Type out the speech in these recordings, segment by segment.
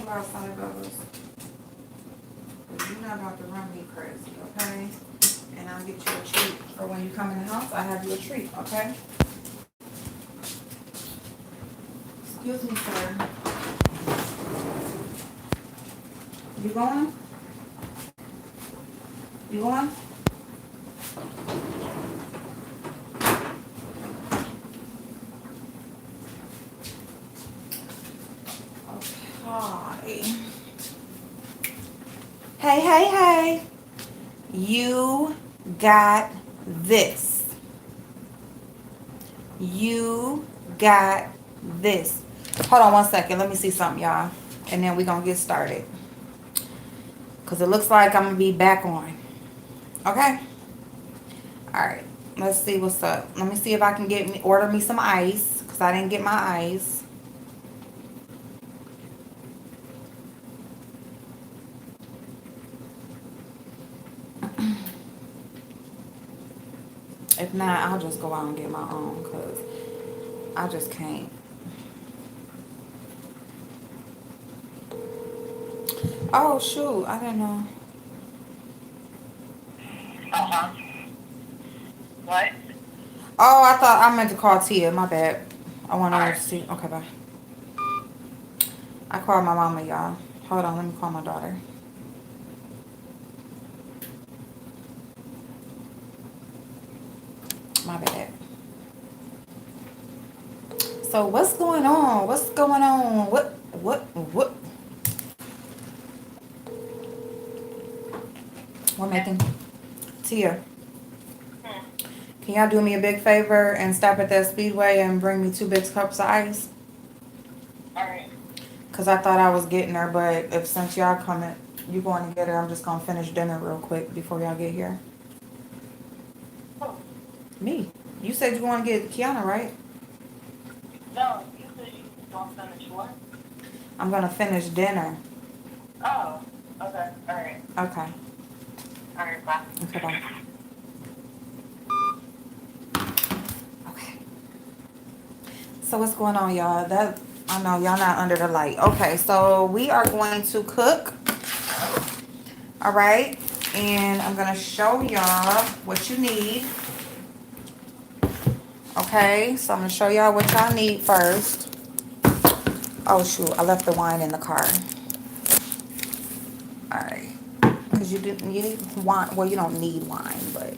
me about Sunday Bubbles. You're not about to run me crazy, okay? And I'll get you a treat. Or when you come in the house, I have you a treat, okay? Excuse me, sir. You going? You going? Okay. Hey, hey, hey. You got this. You got this. Hold on one second. Let me see something, y'all. And then we're going to get started. Because it looks like I'm going to be back on. Okay? Alright. Let's see what's up. Let me see if I can order me some ice. Because I didn't get my ice. If not, I'll just go out and get my own. Because I just can't. Oh, shoot. I didn't know. Uh-huh. What? Oh, I thought I meant to call Tia. My bad. I want All to right. see. Okay, bye. I called my mama, y'all. Hold on. Let me call my daughter. My bad. So, what's going on? What's going on? What? We're making. Tia, Hmm. can y'all do me a big favor and stop at that Speedway and bring me 2 big cups of ice? All right. Because I thought I was getting her, but if since y'all coming, you going to get her, I'm just going to finish dinner real quick before y'all get here. Oh, Me. You said you want to get Kiana, right? no, you said you don't finish what? I'm going to finish dinner. Oh, okay. All right. Okay. All right, bye. Okay, bye. Okay. So what's going on, y'all? I know y'all not under the light. Okay, so we are going to cook. All right. And I'm going to show y'all what you need. Okay, so I'm going to show y'all what y'all need first. Oh, shoot. I left the wine in the car. All right. Because you need wine. Well, you don't need wine, but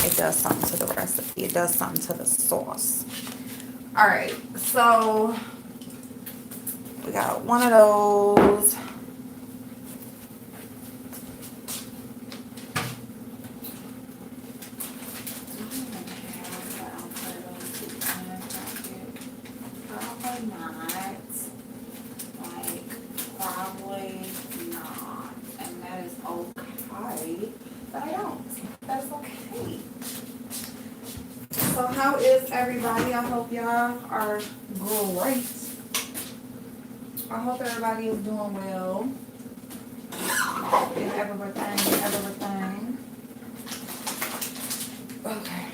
it does something to the recipe. It does something to the sauce. All right. So we got one of those. Probably not. Like, probably not. And that is okay. But I don't. That's okay. So how is everybody? I hope y'all are great. I hope everybody is doing well. And everything. Okay.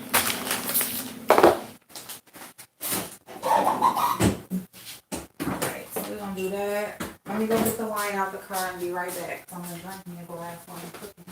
Alright, so we're gonna do that. Let me go get the wine out the car and be right back. I'm gonna drink me a glass while I'm cooking.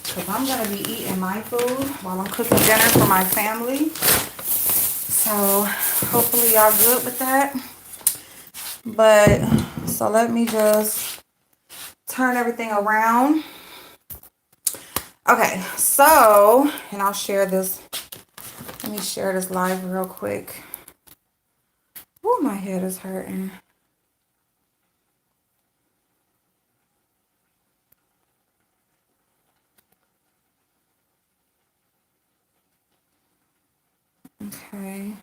Because I'm going to be eating my food while I'm cooking dinner for my family. So hopefully y'all good with that. But so let me just turn everything around. Okay, so, and I'll share this. Let me share this live real quick. Oh, my head is hurting. Okay.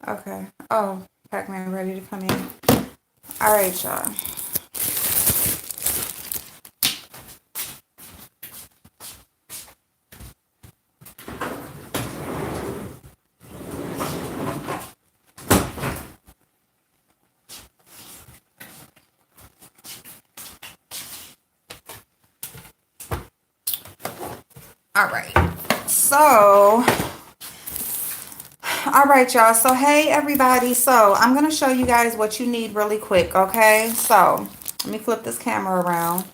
Okay. Oh, Pac-Man ready to come in. All right, y'all. All right. So, all right, y'all. So, hey, everybody. So, I'm going to show you guys what you need really quick, okay? So, let me flip this camera around.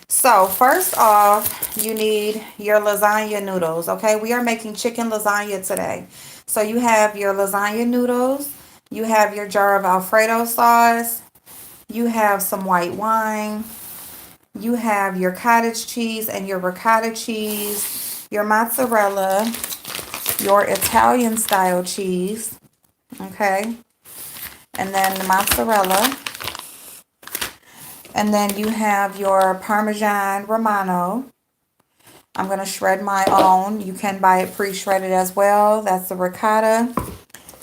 So, first off, you need your lasagna noodles, okay? We are making chicken lasagna today. So, you have your lasagna noodles. You have your jar of Alfredo sauce. You have some white wine. You have your cottage cheese and your ricotta cheese, your mozzarella, your Italian style cheese, okay? And then the mozzarella. And then you have your Parmesan Romano. I'm going to shred my own. You can buy it pre-shredded as well. That's the ricotta.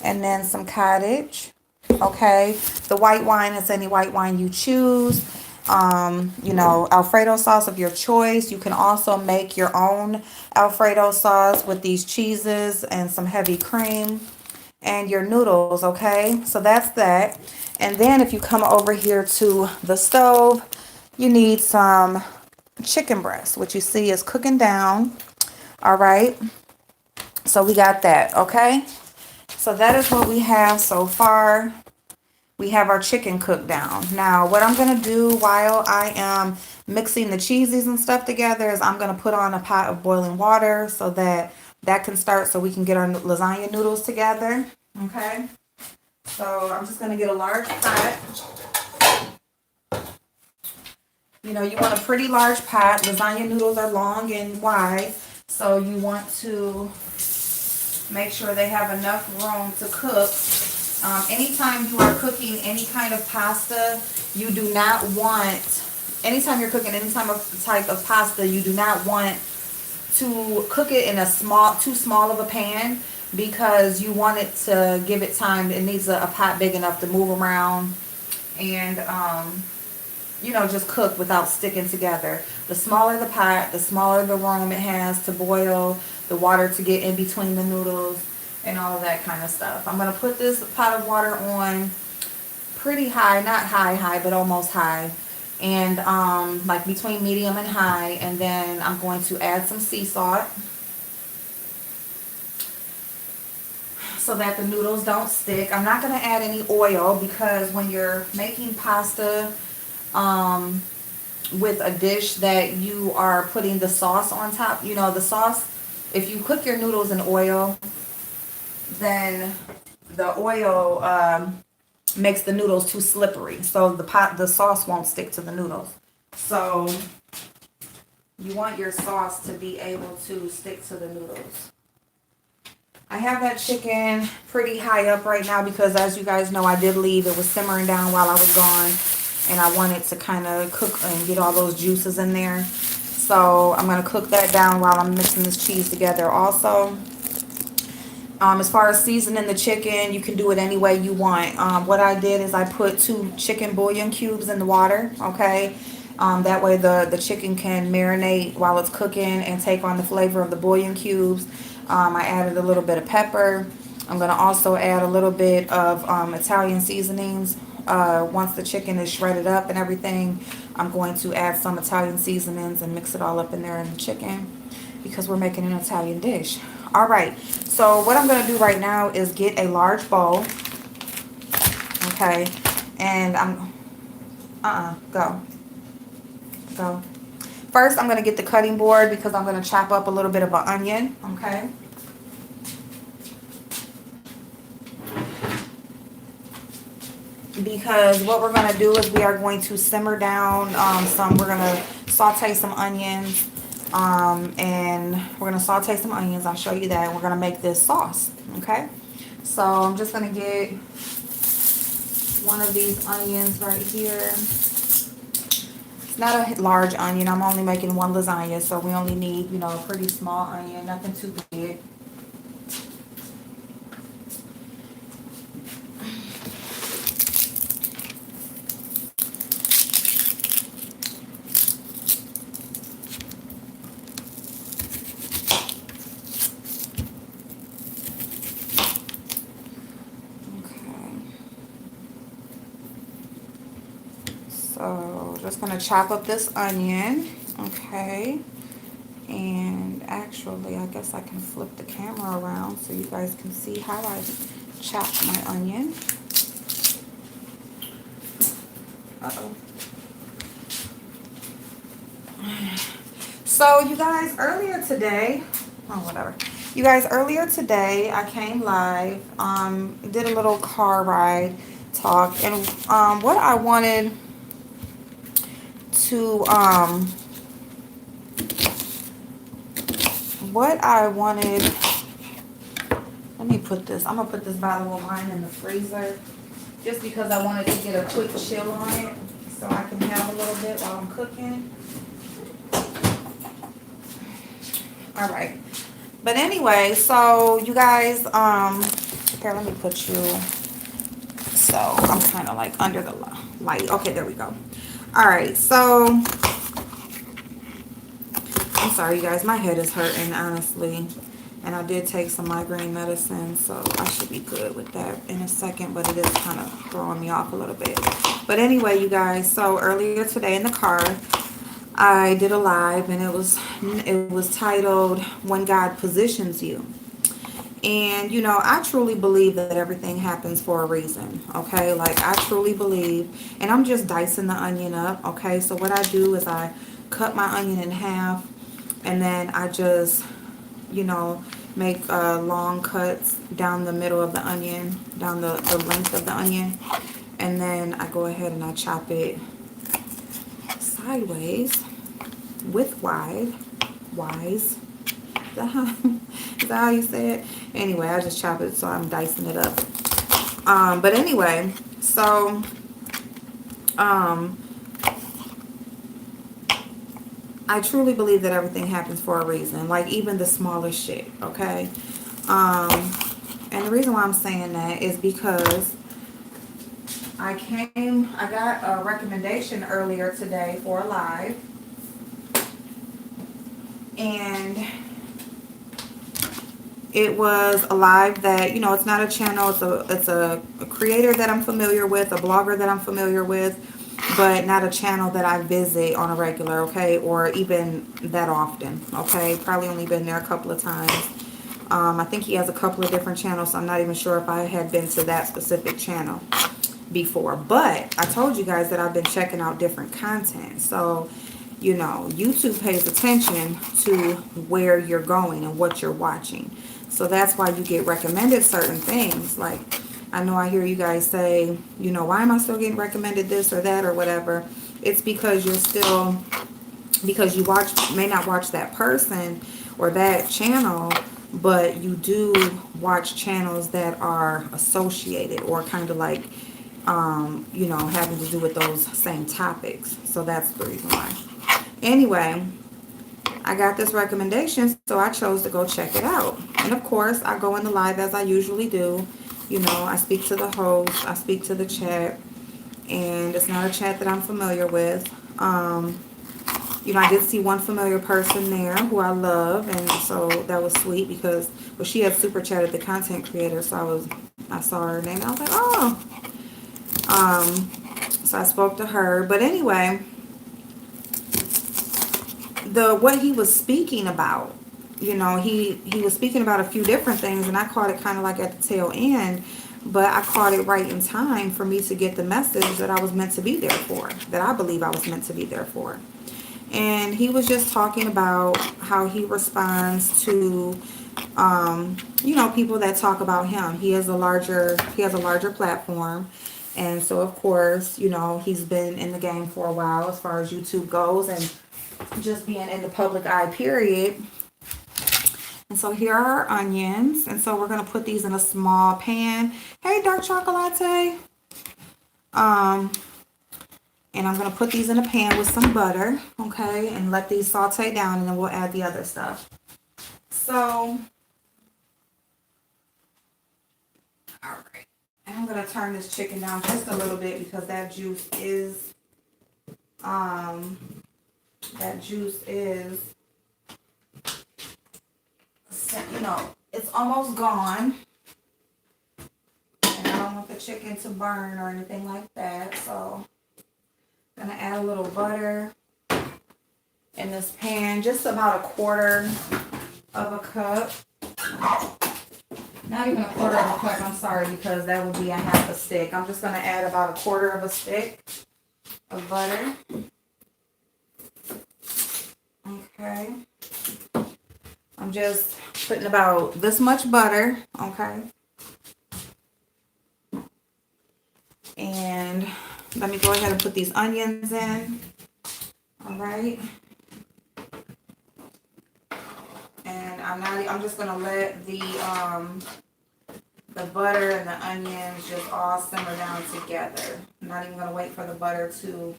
And then some cottage, okay? The white wine is any white wine you choose. You know, Alfredo sauce of your choice. You can also make your own Alfredo sauce with these cheeses and some heavy cream and your noodles, okay? So that's that. And then if you come over here to the stove, you need some chicken breast, which you see is cooking down, all right? So we got that, okay? So that is what we have so far. We have our chicken cooked down. Now, what I'm going to do while I am mixing the cheesies and stuff together is I'm going to put on a pot of boiling water so that that can start so we can get our lasagna noodles together. Okay? So I'm just going to get a large pot. You know, you want a pretty large pot. Lasagna noodles are long and wide. So you want to make sure they have enough room to cook. Anytime you are cooking any kind of pasta, you do not want, anytime you're cooking any type of pasta, you do not want to cook it in a too small of a pan because you want it to give it time. It needs a pot big enough to move around and, you know, just cook without sticking together. The smaller the pot, the smaller the room it has to boil, the water to get in between the noodles, and all of that kind of stuff. I'm going to put this pot of water on pretty high, not high, but almost high. And like between medium and high. And then I'm going to add some sea salt so that the noodles don't stick. I'm not going to add any oil because when you're making pasta with a dish that you are putting the sauce on top, you know, the sauce, if you cook your noodles in oil, then the oil makes the noodles too slippery. So the sauce won't stick to the noodles. So you want your sauce to be able to stick to the noodles. I have that chicken pretty high up right now because as you guys know, I did leave. It was simmering down while I was gone. And I wanted to kind of cook and get all those juices in there. So I'm going to cook that down while I'm mixing this cheese together also. As far as seasoning the chicken, you can do it any way you want. What I did is I put 2 chicken bouillon cubes in the water, okay? That way the chicken can marinate while it's cooking and take on the flavor of the bouillon cubes. I added a little bit of pepper. I'm going to also add a little bit of Italian seasonings. Once the chicken is shredded up and everything, I'm going to add some Italian seasonings and mix it all up in there in the chicken because we're making an Italian dish. All right, so what I'm going to do right now is get a large bowl. Okay, and I'm, go. First, I'm going to get the cutting board because I'm going to chop up a little bit of an onion, okay? Because what we're going to do is we are going to simmer down we're going to saute some onions, and we're going to saute some onions. I'll show you that. And we're going to make this sauce, okay? So I'm just going to get one of these onions right here. Not a large onion. I'm only making one lasagna, so we only need, you know, a pretty small onion, nothing too big. So just gonna chop up this onion, okay? And actually, I guess I can flip the camera around so you guys can see how I chop my onion. Uh-oh. So you guys, earlier today, earlier today, I came live, did a little car ride talk, and what I wanted to let me put this, I'm gonna put this bottle of wine in the freezer just because I wanted to get a quick chill on it so I can have a little bit while I'm cooking. All right, but anyway, so you guys, here, let me put you so I'm kind of like under the light. Okay, there we go. All right, so I'm sorry, you guys, my head is hurting, honestly, and I did take some migraine medicine, so I should be good with that in a second, but it is kind of throwing me off a little bit. But anyway, you guys, so earlier today in the car, I did a live, and it was titled "When God Positions You." And, you know, I truly believe that everything happens for a reason, okay? Like, I truly believe, and I'm just dicing the onion up, okay? So what I do is I cut my onion in half, and then I just, you know, make long cuts down the middle of the onion, down the length of the onion, and then I go ahead and I chop it sideways with wise. Is that how you say it? Anyway, I just chop it, so I'm dicing it up. But anyway, so I truly believe that everything happens for a reason, like even the smallest shit, okay? And the reason why I'm saying that is because I got a recommendation earlier today for a live, and it was a live that, you know, it's not a channel, it's a creator that I'm familiar with, a blogger that I'm familiar with, but not a channel that I visit on a regular, okay, or even that often, okay? Probably only been there a couple of times. I think he has a couple of different channels, so I'm not even sure if I had been to that specific channel before. But I told you guys that I've been checking out different content. So, you know, YouTube pays attention to where you're going and what you're watching. So that's why you get recommended certain things. Like, I know I hear you guys say, you know, why am I still getting recommended this or that or whatever? It's because you may not watch that person or that channel, but you do watch channels that are associated or kind of like, you know, having to do with those same topics. So that's the reason why. Anyway, I got this recommendation, so I chose to go check it out. And of course, I go in the live as I usually do. You know, I speak to the host, I speak to the chat, and it's not a chat that I'm familiar with. Um, I did see one familiar person there who I love, and so that was sweet because, well, she had super chatted the content creator, so I saw her name, and I was like, oh. So I spoke to her, but anyway, what he was speaking about, he was speaking about a few different things, and I caught it kind of like at the tail end, but I caught it right in time for me to get the message that I was meant to be there for, that I believe I was meant to be there for. And he was just talking about how he responds to people that talk about him. He has a larger platform. And so of course, he's been in the game for a while as far as YouTube goes, and just being in the public eye, period. And so here are our onions. And so we're going to put these in a small pan. Hey, dark chocolate. And I'm going to put these in a pan with some butter, okay? And let these saute down, and then we'll add the other stuff. So, all right. And I'm going to turn this chicken down just a little bit because that juice is, it's almost gone. And I don't want the chicken to burn or anything like that, so I'm going to add a little butter in this pan, just about a quarter of a cup. Not even a quarter of a cup, I'm sorry, because that would be a half a stick. I'm just going to add about a quarter of a stick of butter. Okay. I'm just putting about this much butter, okay? And let me go ahead and put these onions in. All right. And I'm just gonna let the butter and the onions just all simmer down together. I'm not even gonna wait for the butter to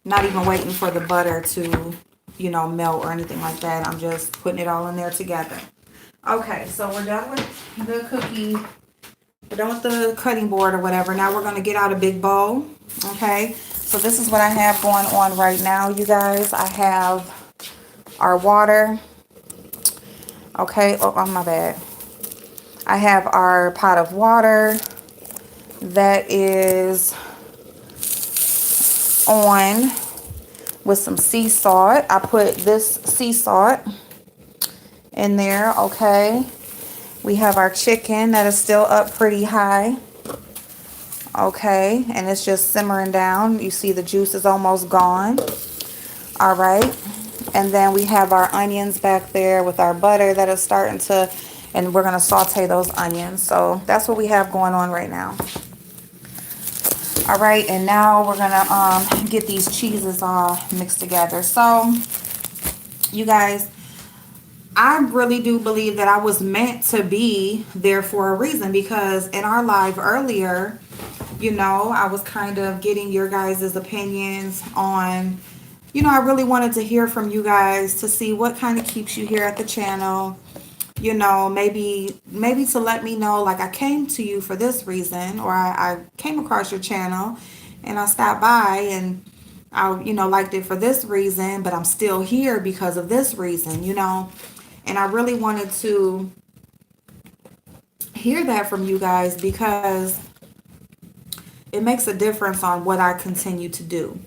not even waiting for the butter to, melt or anything like that. I'm just putting it all in there together. Okay, so we're done with the cookie. We're done with the cutting board or whatever. Now we're going to get out a big bowl. Okay, so this is what I have going on right now, you guys. I have our water. Okay, oh, my bad. I have our pot of water that is on with some sea salt. I put this sea salt in there, okay. We have our chicken that is still up pretty high. Okay, and it's just simmering down. You see the juice is almost gone. All right, and then we have our onions back there with our butter that is starting to, and we're gonna saute those onions. So that's what we have going on right now. All right, and now we're gonna get these cheeses all mixed together. So, you guys, I really do believe that I was meant to be there for a reason, because in our live earlier, I was kind of getting your guys' opinions on, I really wanted to hear from you guys to see what kind of keeps you here at the channel. Maybe to let me know, like, I came to you for this reason, or I came across your channel and I stopped by and I, liked it for this reason, but I'm still here because of this reason, and I really wanted to hear that from you guys, because it makes a difference on what I continue to do,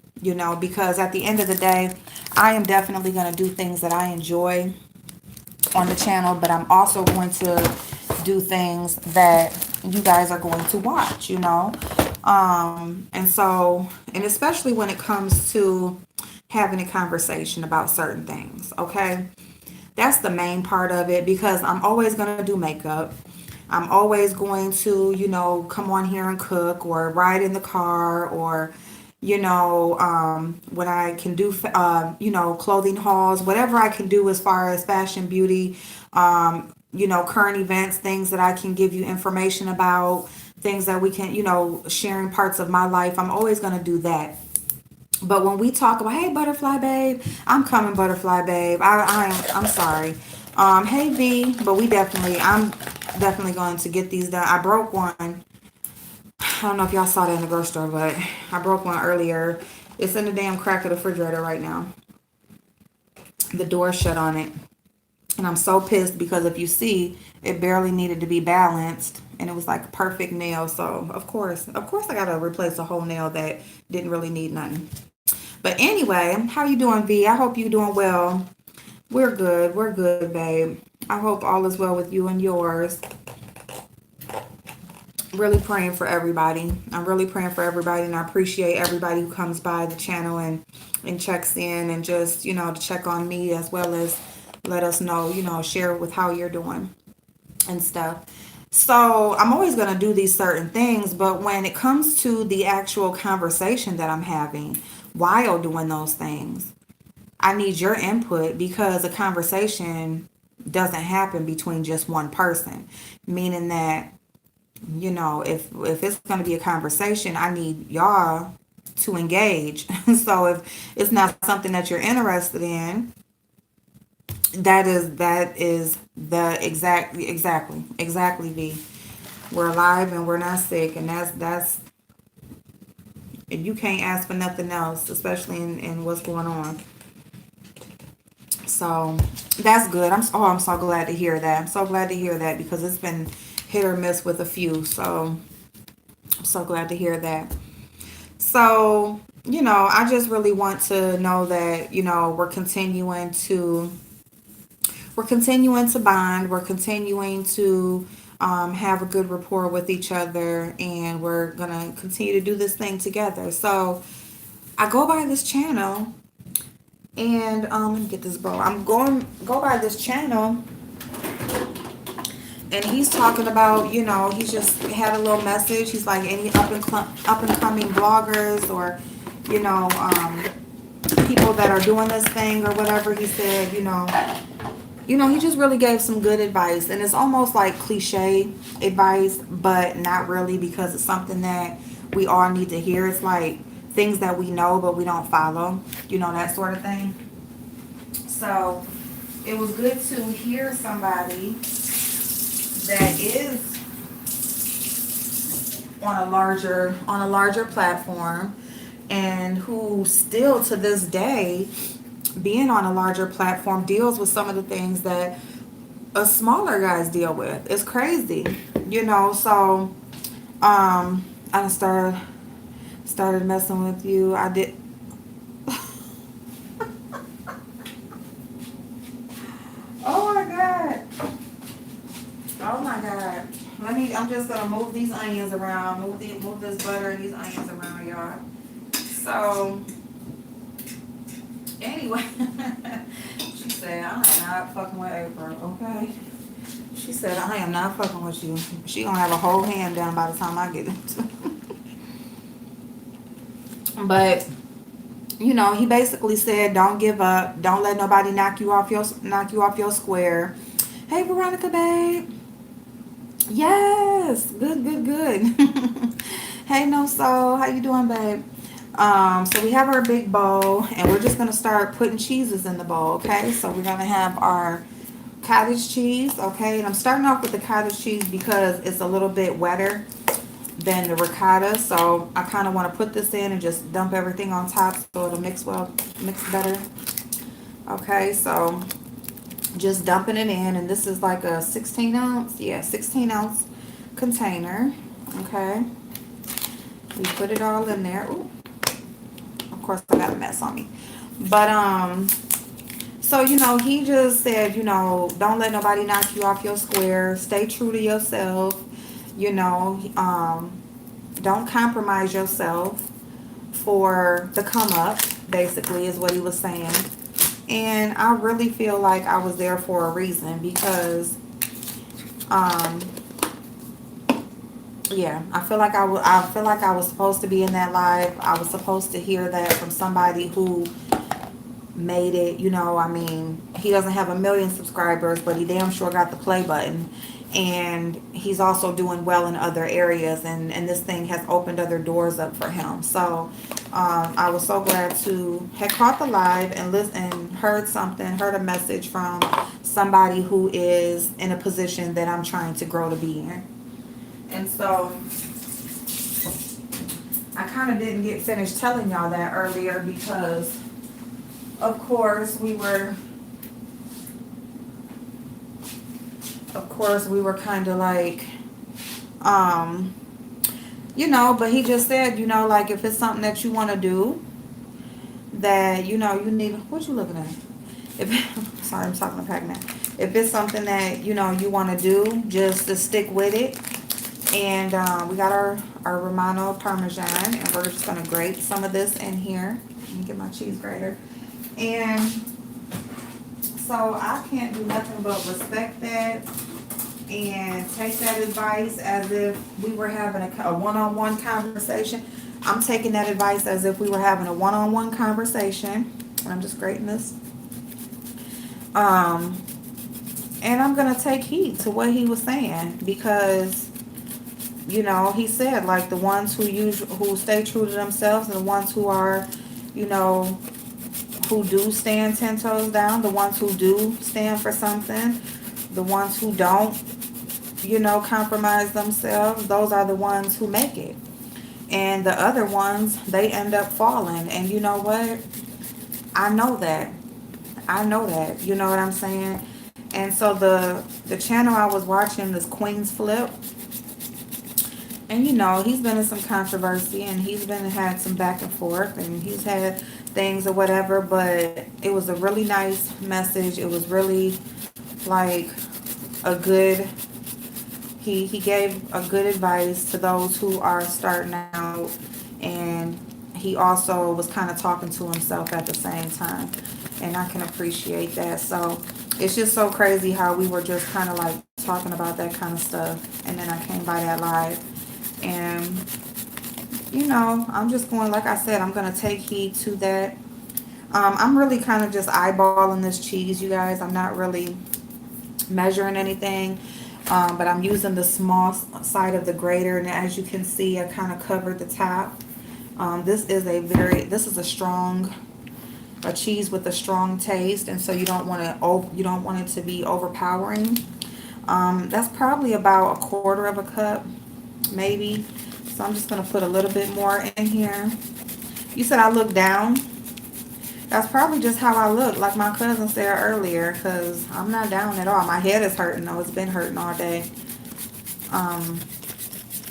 because at the end of the day, I am definitely going to do things that I enjoy on the channel, but I'm also going to do things that you guys are going to watch, and especially when it comes to having a conversation about certain things, okay? That's the main part of it, because I'm always going to do makeup. I'm always going to, come on here and cook or ride in the car, or, when I can do, clothing hauls, whatever I can do as far as fashion, beauty, current events, things that I can give you information about, things that we can, sharing parts of my life. I'm always going to do that. But when we talk about, hey, butterfly babe, I'm coming, butterfly babe. I'm sorry. Hey V, but I'm definitely going to get these done. I broke one. I don't know if y'all saw that in the grocery store, but I broke one earlier. It's in the damn crack of the refrigerator right now. The door shut on it. And I'm so pissed because if you see, it barely needed to be balanced. And it was like a perfect nail. So, of course, I got to replace a whole nail that didn't really need nothing. But anyway, how you doing, V? I hope you doing well. We're good. We're good, babe. I hope all is well with you and yours. Really praying for everybody. I'm really praying for everybody, and I appreciate everybody who comes by the channel and checks in and just, to check on me as well as let us know, share with how you're doing and stuff. So I'm always going to do these certain things, but when it comes to the actual conversation that I'm having while doing those things, I need your input because a conversation doesn't happen between just one person, meaning that if it's going to be a conversation, I need y'all to engage. So if it's not something that you're interested in, that is the exactly V. We're alive and we're not sick, and that's and you can't ask for nothing else, especially in what's going on. So that's good. I'm so glad to hear that. I'm so glad to hear that because it's been hit or miss with a few. So I'm so glad to hear that. So, I just really want to know that, we're continuing to bond. We're continuing to have a good rapport with each other, and we're gonna continue to do this thing together. So I go by this channel, and let me get this bowl. I'm going go by this channel, and he's talking about, he's just had a little message. He's like, any up and coming bloggers or, people that are doing this thing or whatever. He said, he just really gave some good advice, and it's almost like cliche advice, but not really because it's something that we all need to hear. It's like things that we know but we don't follow, that sort of thing. So it was good to hear somebody that is on a larger platform, and who still to this day, being on a larger platform, deals with some of the things that us smaller guys deal with. It's crazy, so I started messing with you. I did. Oh my god. Oh my god. I'm just gonna move these onions around. Move this butter and these onions around, y'all. So anyway, she said, I am not fucking with April, okay? She said, I am not fucking with you. She gonna have a whole hand down by the time I get it. But he basically said, don't give up. Don't let nobody knock you off your square. Hey, Veronica, babe. Yes, good, good, good. Hey, no soul, how you doing, babe? So we have our big bowl, and we're just gonna start putting cheeses in the bowl. Okay, so we're gonna have our cottage cheese. Okay, and I'm starting off with the cottage cheese because it's a little bit wetter than the ricotta. So I kind of want to put this in and just dump everything on top so it'll mix better. Okay, so just dumping it in, and this is like a 16 ounce, 16 ounce container. Okay, we put it all in there. Ooh, of course I got a mess on me, but so he just said, don't let nobody knock you off your square. Stay true to yourself. Don't compromise yourself for the come up, basically, is what he was saying. And I really feel like I was there for a reason because, yeah, I feel like I was supposed to be in that live. I was supposed to hear that from somebody who made it. I mean, he doesn't have a million subscribers, but he damn sure got the play button. And he's also doing well in other areas, and this thing has opened other doors up for him. So I was so glad to have caught the live and heard a message from somebody who is in a position that I'm trying to grow to be in. And so kind of didn't get finished telling y'all that earlier because, of course, we were kind of like, um, but he just said, like if it's something that you want to do, that, you need, what you looking at? If, sorry, I'm talking to Pac-Man. If it's something that, you want to do, just to stick with it. And we got our Romano Parmesan, and we're just going to grate some of this in here. Let me get my cheese grater. And so I can't do nothing but respect that and take that advice as if we were having a one-on-one conversation. I'm taking that advice as if we were having a one-on-one conversation. And I'm just grating this. And I'm going to take heed to what he was saying because he said like the ones who stay true to themselves and the ones who are, who do stand 10 toes down, the ones who do stand for something, the ones who don't, compromise themselves, those are the ones who make it. And the other ones, they end up falling. And you know what? I know that. You know what I'm saying? And so the channel I was watching, this Queen's Flip, and he's been in some controversy and he's had some back and forth and he's had things or whatever, but it was a really nice message. It was really like a good, he gave a good advice to those who are starting out, and he also was kind of talking to himself at the same time, and I can appreciate that. So it's just so crazy how we were just kind of like talking about that kind of stuff, and then I came by that live. And, I'm just going, like I said, I'm going to take heed to that. I'm really kind of just eyeballing this cheese, you guys. I'm not really measuring anything. But I'm using the small side of the grater. And as you can see, I kind of covered the top. This is a cheese with a strong taste. And so you don't want it to be overpowering. That's probably about a quarter of a cup. Maybe. So I'm just going to put a little bit more in here. You said I look down. That's probably just how I look, like my cousin said earlier, because I'm not down at all. My head is hurting, though. It's been hurting all day.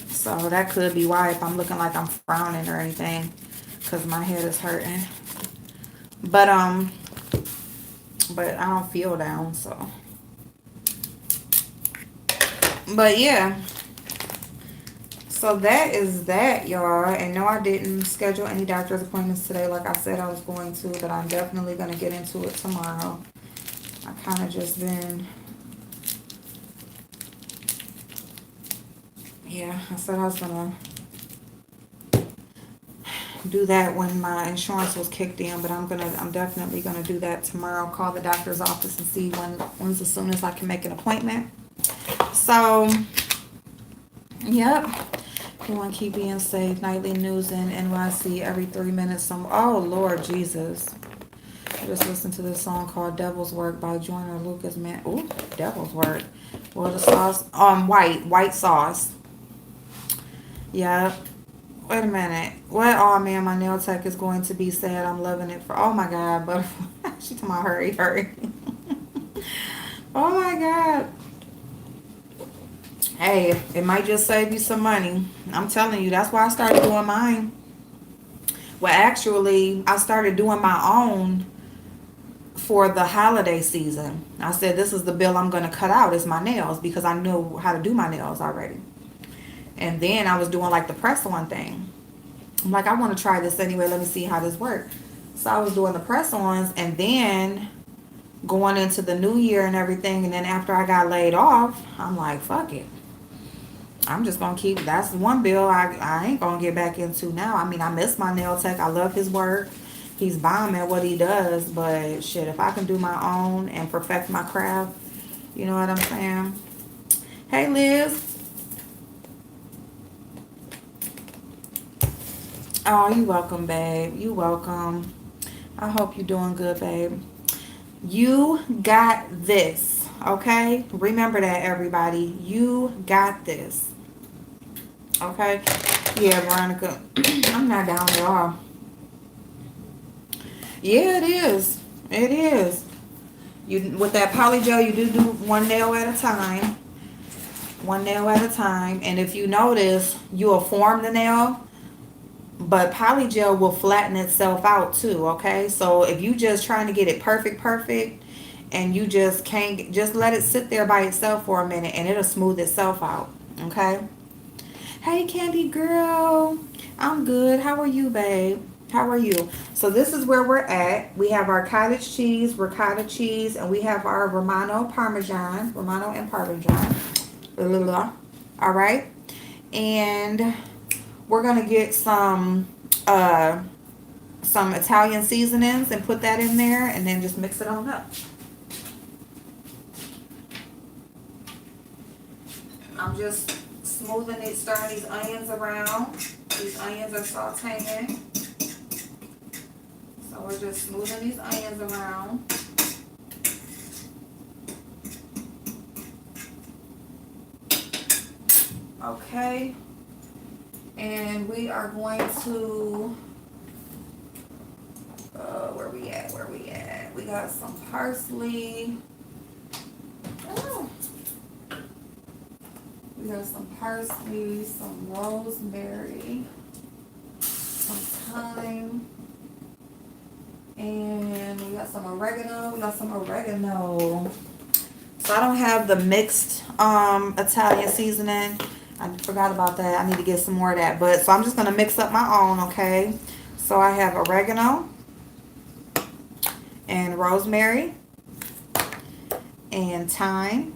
So that could be why, if I'm looking like I'm frowning or anything, because my head is hurting. But I don't feel down, so. But yeah. So that is that, y'all. And no, I didn't schedule any doctor's appointments today like I said I was going to, but I'm definitely going to get into it tomorrow. I kind of just been, yeah, I said I was going to do that when my insurance was kicked in, but I'm definitely going to do that tomorrow. Call the doctor's office and see when's as soon as I can make an appointment. So, yep. You want to keep being safe. Nightly news in NYC every 3 minutes. Oh, Lord Jesus. I just listened to this song called Devil's Work by Joyner Lucas. Man, ooh, Devil's Work. Well, the sauce, white sauce. Yeah. Wait a minute. What? Oh, man, my nail tech is going to be sad. I'm loving it for, oh, my God. But she told me, hurry. Oh, my God. Hey, it might just save you some money. I'm telling you, that's why I started doing mine. Well, actually, I started doing my own for the holiday season. I said, this is the bill I'm going to cut out, is my nails, because I knew how to do my nails already. And then I was doing like the press-on thing. I'm like, I want to try this anyway. Let me see how this works. So I was doing the press-ons, and then going into the new year and everything. And then after I got laid off, I'm like, fuck it. I'm just going to keep, that's one bill I ain't going to get back into now. I mean, I miss my nail tech. I love his work. He's bomb at what he does. But shit, if I can do my own and perfect my craft, you know what I'm saying? Hey, Liz. Oh, you welcome, babe. You welcome. I hope you're doing good, babe. You got this, okay? Remember that, everybody. You got this. Okay, Yeah, Veronica. I'm not down at all. Yeah, it is. It is. You with that poly gel, you do one nail at a time. One nail at a time. And if you notice, you'll form the nail, but poly gel will flatten itself out too, okay? So if you just trying to get it perfect, and you just can't, just let it sit there by itself for a minute and it'll smooth itself out, okay? Hey, Candy girl. I'm good. How are you, babe? How are you? So this is where we're at. We have our cottage cheese, ricotta cheese, and we have our Romano and Parmesan. Blah, blah, blah. All right. And we're gonna get uh some Italian seasonings and put that in there and then just mix it on up. I'm just smoothing it, stirring these onions around. These onions are sauteing. So we're just smoothing these onions around. Okay. And we are going to, where we at? Where we at? We got some parsley. Oh. We got some parsley, some rosemary, some thyme, and we got some oregano. So I don't have the mixed Italian seasoning. I forgot about that. I need to get some more of that. But so I'm just gonna mix up my own, okay? So I have oregano and rosemary and thyme.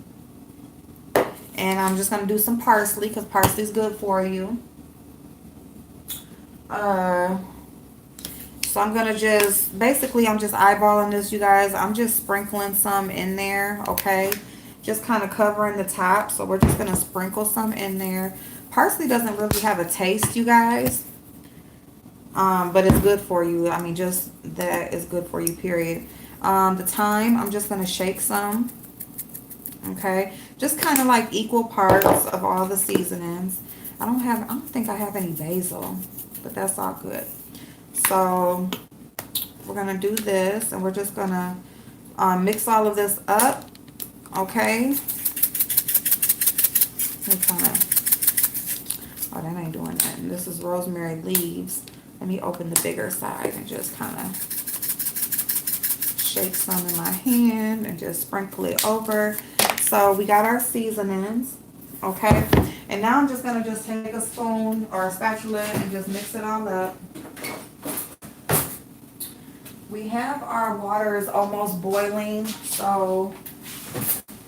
And I'm just gonna do some parsley because parsley is good for you. So I'm gonna just, basically I'm just eyeballing this, you guys. I'm just sprinkling some in there, okay? Just kind of covering the top. So we're just gonna sprinkle some in there. Parsley doesn't really have a taste, you guys. But it's good for you. I mean, just that is good for you, period. The thyme, I'm just gonna shake some. Okay, just kind of like equal parts of all the seasonings. I don't think I have any basil, but that's all good. So we're gonna do this, and we're just gonna mix all of this up. Okay. Let me kind of, oh, that ain't doing that. And this is rosemary leaves. Let me open the bigger side and just kind of shake some in my hand and just sprinkle it over. So we got our seasonings, okay? And now I'm just gonna just take a spoon or a spatula and just mix it all up. We have our water is almost boiling, so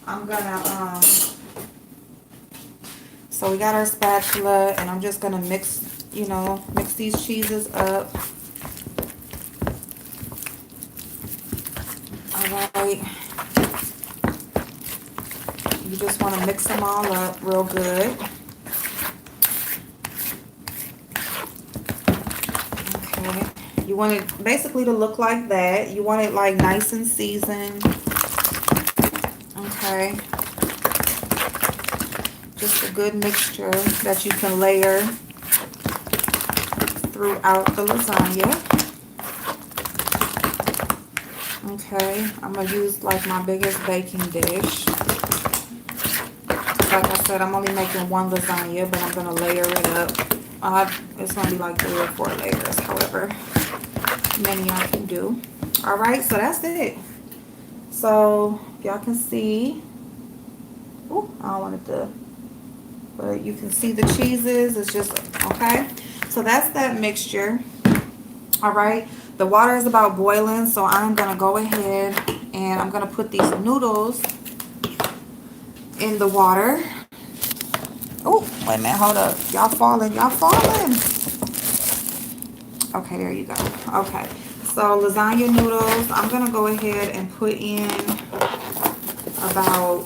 I'm gonna, so we got our spatula and I'm just gonna mix, mix these cheeses up. All right. You just want to mix them all up real good. Okay. You want it basically to look like that. You want it like nice and seasoned. Okay. Just a good mixture that you can layer throughout the lasagna. Okay. I'm going to use like my biggest baking dish. Like I said, I'm only making one lasagna, but I'm going to layer it up. It's going to be like 3 or 4 layers, however many I can do. All right, so that's it. So y'all can see. Oh, I don't want it to, but you can see the cheeses. It's just, okay. So that's that mixture. All right. The water is about boiling, so I'm going to go ahead and I'm going to put these noodles in the water. Oh, wait a minute, hold up. Y'all falling. Okay, there you go. Okay, so lasagna noodles, I'm gonna go ahead and put in about,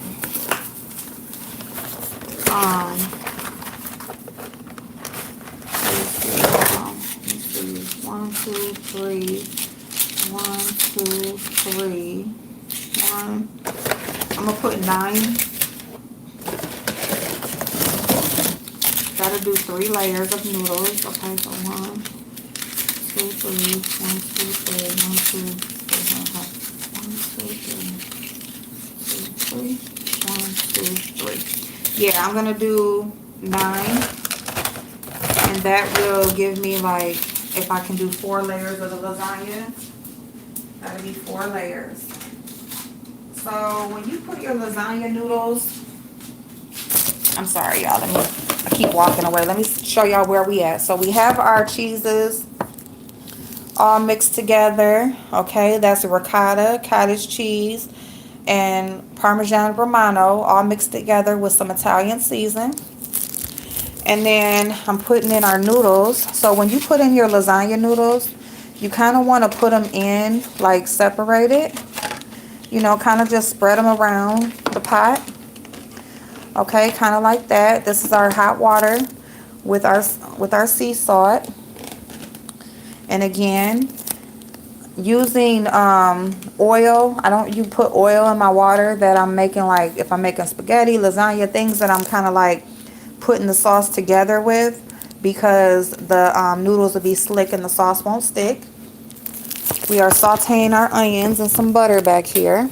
let's see, 1, 2, 3, 1, 2, 3, 1, I'm gonna put 9. gotta do 3 layers of noodles. Okay, so 1, 2, 3, 1, 2, 3, 1, 2, 3, 1, 2, 3, 1, 2, 3. Yeah, I'm gonna do 9, and that will give me like, if I can do 4 layers of the lasagna, that'll be 4 layers. So when you put your lasagna noodles, I'm sorry y'all, I keep walking away. Let me show y'all where we at. So we have our cheeses all mixed together. Okay, that's ricotta, cottage cheese, and Parmesan Romano all mixed together with some Italian season. And then I'm putting in our noodles. So when you put in your lasagna noodles, you kind of want to put them in like separated. You know, kind of just spread them around the pot. Okay, kind of like that. This is our hot water with our sea salt. And again, using oil. You put oil in my water that I'm making, like if I'm making spaghetti, lasagna, things that I'm kind of like putting the sauce together with, because the noodles will be slick and the sauce won't stick. We are sauteing our onions and some butter back here.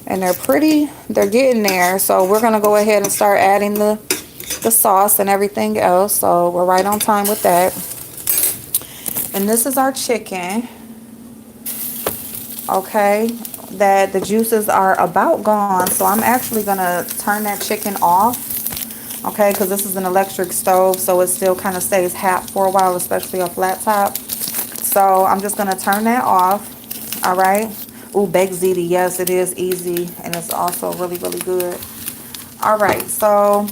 And they're getting there. So we're going to go ahead and start adding the sauce and everything else. So we're right on time with that. And this is our chicken. Okay. That the juices are about gone. So I'm actually going to turn that chicken off. Okay. Because this is an electric stove. So it still kind of stays hot for a while, especially a flat top. So I'm just going to turn that off. All right. Ooh, baked ziti. Yes, it is easy. And it's also really, really good. All right. So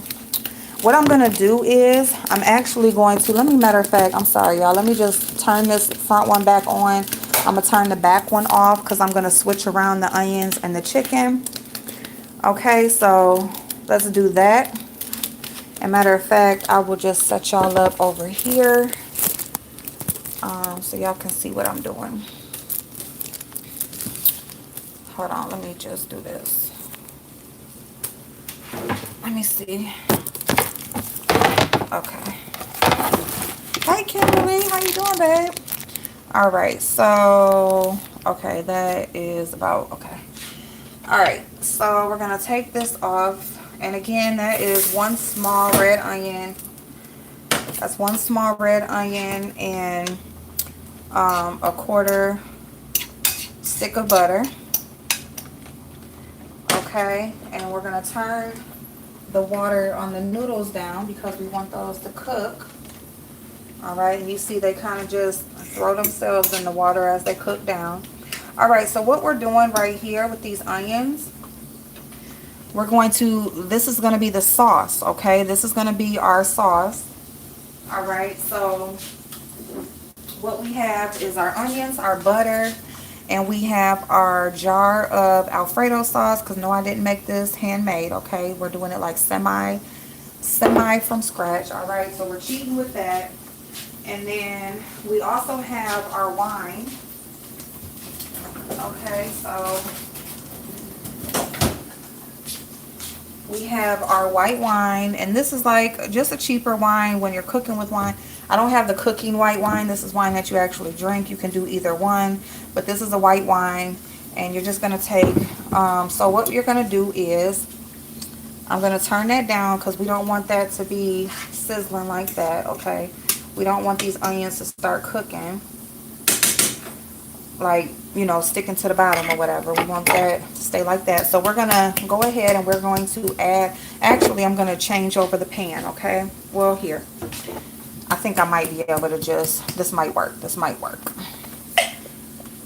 what I'm going to do is I'm actually going to, matter of fact, I'm sorry, y'all. Let me just turn this front one back on. I'm going to turn the back one off because I'm going to switch around the onions and the chicken. Okay. So let's do that. And matter of fact, I will just set y'all up over here. So y'all can see what I'm doing. Hold on, let me just do this. Let me see. Okay. Hey, Kimberly, how you doing, babe? All right, so, okay, that is about, okay. All right, so we're going to take this off. And again, that is 1 small red onion. That's 1 small red onion and a 1/4 stick of butter. Okay, and we're going to turn the water on the noodles down because we want those to cook. All right, and you see they kind of just throw themselves in the water as they cook down. All right, so what we're doing right here with these onions, this is going to be the sauce, okay? This is going to be our sauce. All right, so what we have is our onions, our butter, and we have our jar of Alfredo sauce, because no, I didn't make this handmade, okay? We're doing it like semi from scratch, all right? So we're cheating with that. And then we also have our wine, okay? So we have our white wine, and this is like just a cheaper wine when you're cooking with wine. I don't have the cooking white wine. This is wine that you actually drink. You can do either one, but this is a white wine, and you're just going to take, so what you're going to do is, I'm going to turn that down because we don't want that to be sizzling like that, okay? We don't want these onions to start cooking, like, you know, sticking to the bottom or whatever. We want that to stay like that. So we're going to go ahead and we're going to add, actually, I'm going to change over the pan, okay? Well, here. I think I might be able to just, this might work. This might work.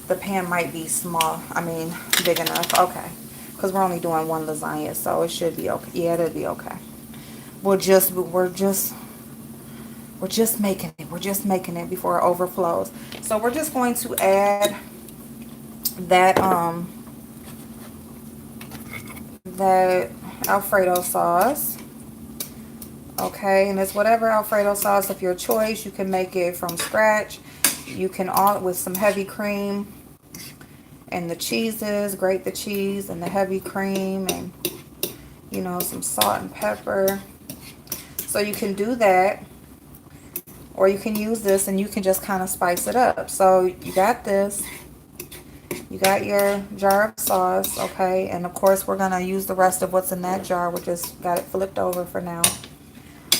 The pan might be small. I mean, big enough. Okay. Because we're only doing 1 lasagna, so it should be okay. Yeah, it'll be okay. We're just making it. We're just making it before it overflows. So we're just going to add that Alfredo sauce. Okay, and it's whatever Alfredo sauce of your choice. You can make it from scratch. You can with some heavy cream and the cheeses, grate the cheese and the heavy cream, and you know, some salt and pepper. So you can do that, or you can use this and you can just kind of spice it up. So you got this. You got your jar of sauce, okay? And of course, we're going to use the rest of what's in that jar. We just got it flipped over for now.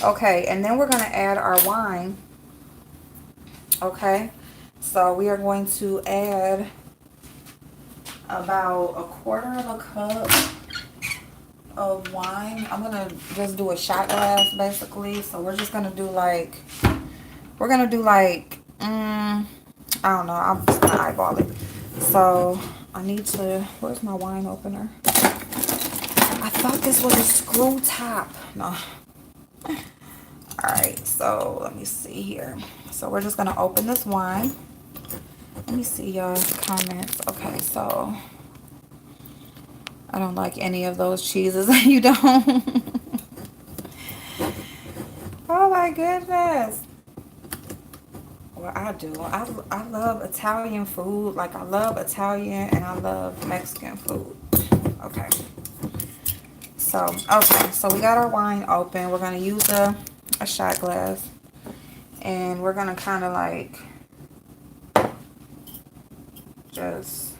Okay, and then we're going to add our wine, okay? So we are going to add about a quarter of a cup of wine. I'm going to just do a shot glass, basically. So we're just going to do like, I don't know. I'm just going to eyeball it. So I need to, where's my wine opener? I thought this was a screw top. No. Alright, so let me see here. So we're just going to open this wine. Let me see your comments. Okay, so I don't like any of those cheeses. You don't? Oh my goodness. Well, I do. I love Italian food. Like, I love Italian and I love Mexican food. Okay. So, okay. So, we got our wine open. We're going to use a shot glass. And we're going to kind of like just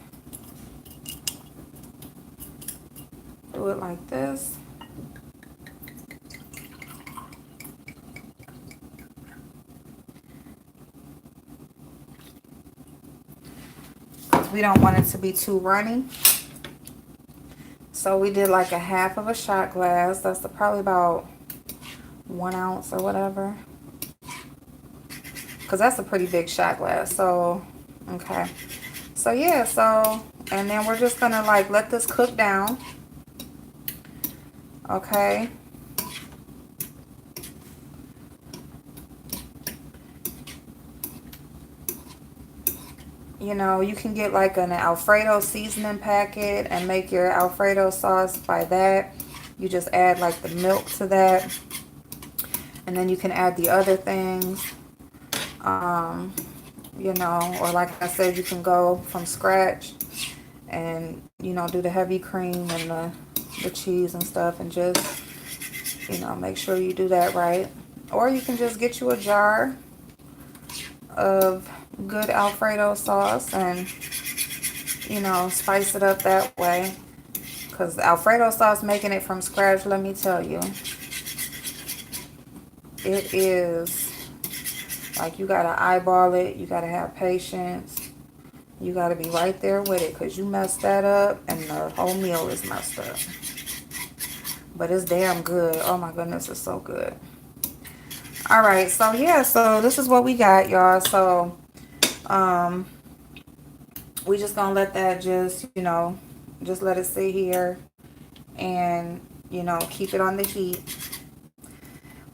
do it like this. We don't want it to be too runny. So we did like a half of a shot glass. That's probably about 1 ounce or whatever. Because that's a pretty big shot glass. So, okay. So yeah, so, and then we're just going to like let this cook down. Okay. You know, you can get like an Alfredo seasoning packet and make your Alfredo sauce by that. You just add like the milk to that. And then you can add the other things. You know, or like I said, you can go from scratch and, you know, do the heavy cream and the cheese and stuff and just, you know, make sure you do that right. Or you can just get you a jar of good Alfredo sauce and, you know, spice it up that way. Because Alfredo sauce, making it from scratch, let me tell you, it is like, you gotta eyeball it, you gotta have patience, you gotta be right there with it, because you mess that up and the whole meal is messed up. But it's damn good. Oh my goodness, it's so good. All right, so yeah, so this is what we got, y'all. So we just gonna let that just, you know, just let it sit here and, you know, keep it on the heat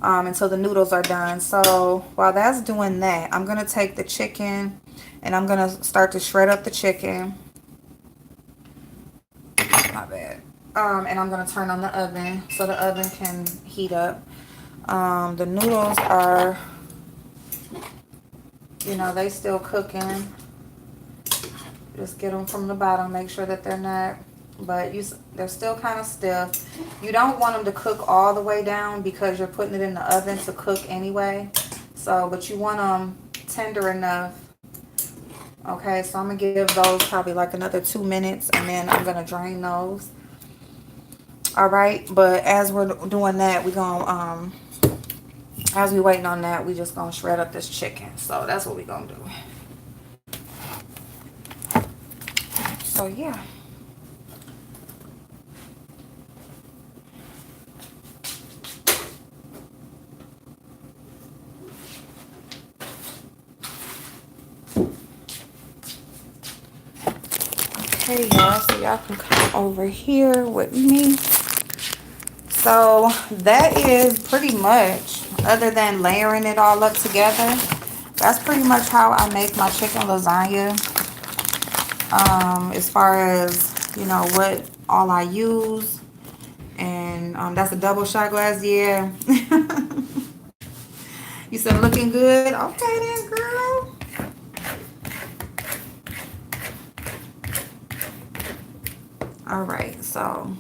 until the noodles are done. So while that's doing that, I'm gonna take the chicken and I'm gonna start to shred up the chicken. My bad. And I'm gonna turn on the oven so the oven can heat up. The noodles are, you know, they still cooking. Just get them from the bottom. Make sure that they're not, but they're still kind of stiff. You don't want them to cook all the way down because you're putting it in the oven to cook anyway. So, but you want them tender enough. Okay, so I'm going to give those probably like another 2 minutes and then I'm going to drain those. All right, but as we're doing that, we're going to, as we waiting on that, we just going to shred up this chicken. So that's what we're going to do. So, yeah. Okay, y'all, so y'all can come over here with me. So that is pretty much, other than layering it all up together, that's pretty much how I make my chicken lasagna. As far as, you know, what all I use. And that's a double shot glass, yeah. You said looking good? Okay then, girl. All right, so,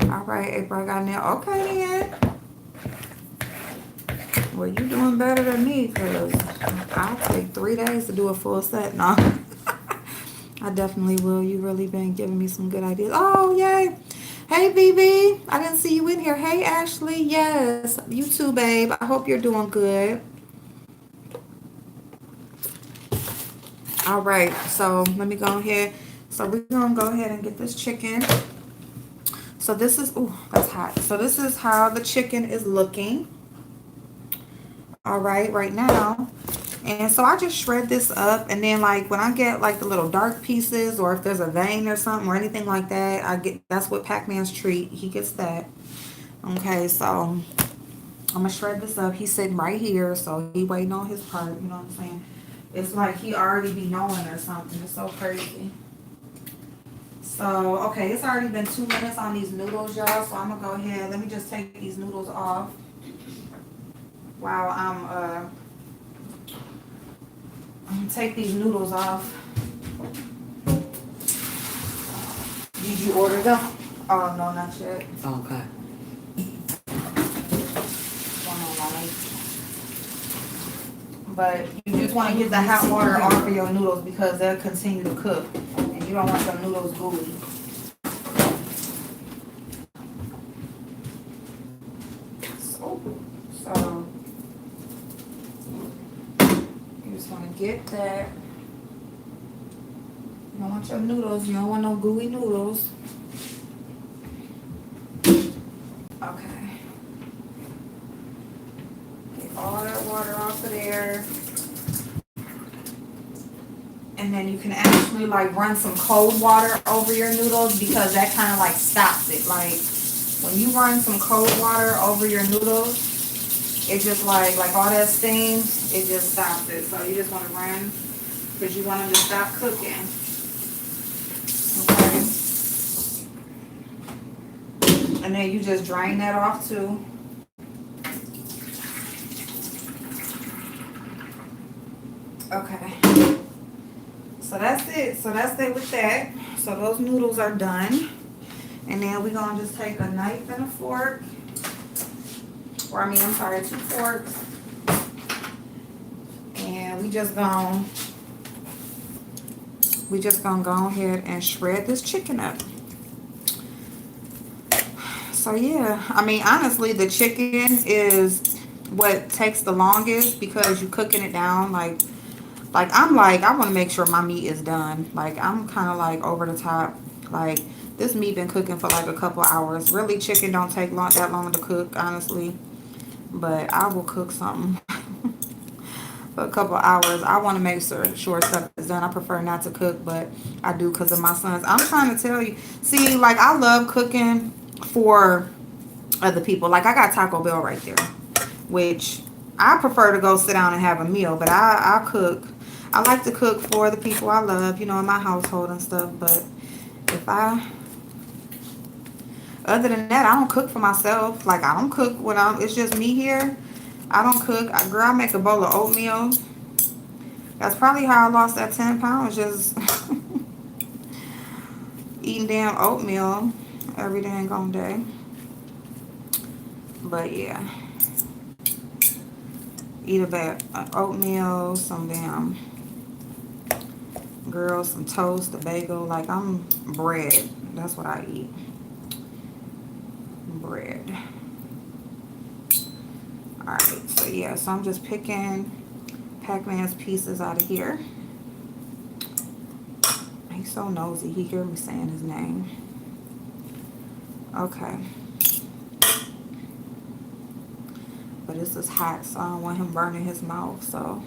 all right, April, I got now. Okay then. Well, you doing better than me because I'll take 3 days to do a full set. No, I definitely will. You really been giving me some good ideas. Oh, yay. Hey, BB. I didn't see you in here. Hey, Ashley. Yes, you too, babe. I hope you're doing good. All right. So let me go ahead. So we're going to go ahead and get this chicken. So this is, ooh, that's hot. So this is how the chicken is looking. All right now. And so I just shred this up, and then like when I get like the little dark pieces, or if there's a vein or something or anything like that, I get, that's what Pac-Man's treat. He gets that. Okay, so I'm gonna shred this up. He's sitting right here, so he waiting on his part, you know what I'm saying? It's like he already be knowing or something. It's so crazy. So, okay, it's already been 2 minutes on these noodles, y'all. So I'm gonna go ahead. Let me just take these noodles off while I'm gonna take these noodles off. Did you order them? Oh, no, not yet. Okay. One moment. But you just want to get the hot water off of your noodles because they'll continue to cook. And you don't want your noodles gooey. So you just want to get that. You don't want your noodles. You don't want no gooey noodles. Okay. Get all that water off of there. And then you can actually like run some cold water over your noodles because that kind of like stops it. Like when you run some cold water over your noodles, it just like all that steam, it just stops it. So you just want to run because you want them to stop cooking. Okay. And then you just drain that off too. Okay. So that's it. So that's it with that. So those noodles are done. And then we're going to just take a knife and a fork. Or I mean, I'm sorry, 2 forks. And we just gonna go ahead and shred this chicken up. So yeah, I mean, honestly, the chicken is what takes the longest because you cooking it down. Like I want to make sure my meat is done. Like I'm kind of like over the top. Like this meat been cooking for like a couple hours. Really, chicken don't take that long to cook, honestly. But I will cook something for a couple hours. I want to make sure stuff is done. I prefer not to cook, but I do because of my sons. I'm trying to tell you. See, like I love cooking for other people. Like I got Taco Bell right there, which I prefer to go sit down and have a meal, but I cook. I like to cook for the people I love, you know, in my household and stuff. But other than that, I don't cook for myself. Like I don't cook when it's just me here. I don't cook. Girl, I make a bowl of oatmeal. That's probably how I lost that 10 pounds, just eating damn oatmeal every dang on day. But yeah, eat a bag of oatmeal, some damn some toast, a bagel. Like I'm bread. That's what I eat. Bread. Alright, so yeah, so I'm just picking Pac-Man's pieces out of here. He's so nosy, he hear me saying his name. Okay. But this is hot, so I don't want him burning his mouth, so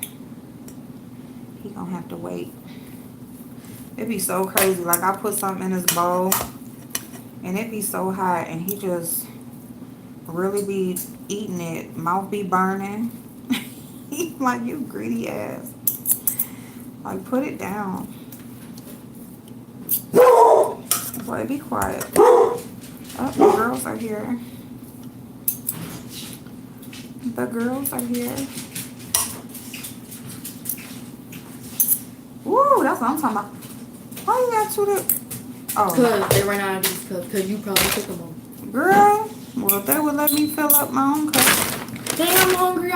he gonna have to wait. It'd be so crazy, like I put something in his bowl and it'd be so hot and he just really be eating it, mouth be burning. Like, you greedy ass. Like, put it down. Boy, be quiet. Oh, the girls are here. The girls are here. Woo, that's what I'm talking about. Why you got 2 to... Oh. Because they ran out of these cups. Because you probably took them all. Girl, well, if they would let me fill up my own cup. Dang, I'm hungry.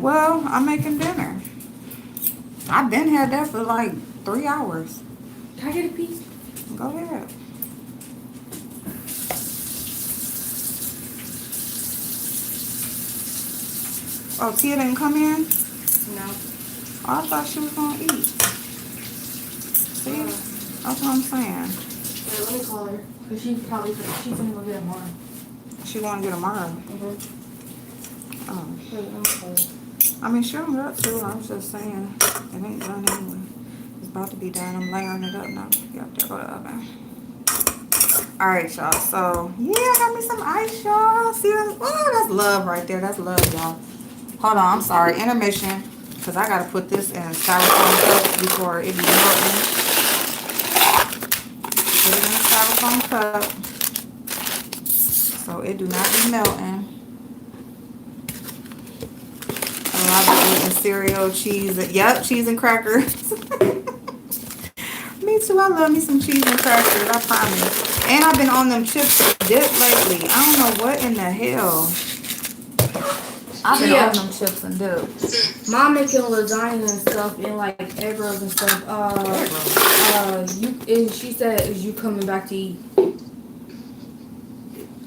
Well, I'm making dinner. I've been had that for like 3 hours. Can I get a piece? Go ahead. Oh, Tia didn't come in? No. Oh, I thought she was gonna eat. See? That's what I'm saying. Wait, let me call her. Because she's gonna go get it tomorrow. She wanna get tomorrow. Mm-hmm. Oh. Wait, let me call her. I mean, sure, I'm up to. I was just saying. It ain't done anyway. It's about to be done. I'm layering it up now. Yep, there go the oven. Alright, y'all. So, yeah, I got me some ice, y'all. See that? Oh, that's love right there. That's love, y'all. Hold on. I'm sorry. Intermission. Because I got to put this in styrofoam cup before it be melting. Put it in a styrofoam cup. So it do not be melting. I'll be eating cereal, cheese. Yep, cheese and crackers. Me too. I love me some cheese and crackers. I promise. And I've been on them chips dip lately. I don't know what in the hell. I've been on them chips and dip. Mom making lasagna and stuff and like egg rolls and stuff. She said, "Is you coming back to eat?"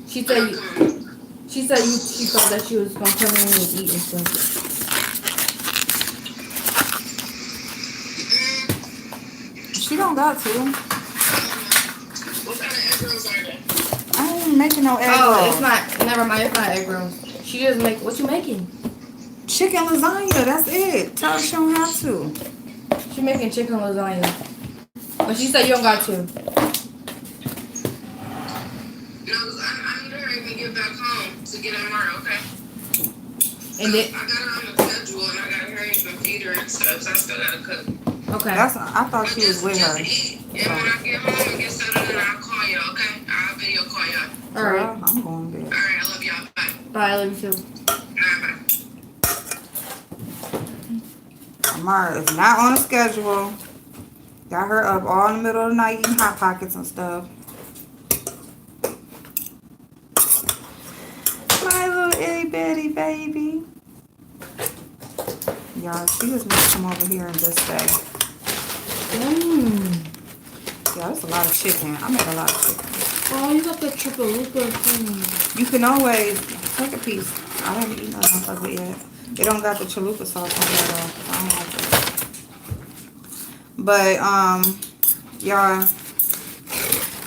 She said she thought that she was gonna come in and eat and stuff. She don't got to. What kind of egg rolls are they? I ain't making no egg rolls. Oh, it's not. Never mind. It's not egg rolls. She just make. What you making? Chicken lasagna. That's it. Tell her she don't have to. She making chicken lasagna. But she said you don't got to. No, because I need her to get back home to get her tomorrow, okay? And then, I got her on the schedule and I got her and feed her and stuff, so I still gotta cook. okay. I thought she was with her. Eat, and when I get home and get settled in, I'll call y'all, okay? I'll video call y'all. All right. I'm going to bed. Alright, I love y'all. Bye. Bye. I love you too. Alright, bye. Amara is not on a schedule. Got her up all in the middle of the night eating Hot Pockets and stuff. My little itty bitty baby. Y'all, she just needs to come over here and just stay. Yeah, that's a lot of chicken. I make a lot of chicken. Oh, you got the triple looper thing. You can always take a piece. I haven't eaten enough of it yet. It don't got the chalupa sauce on there though. I don't like it. But y'all,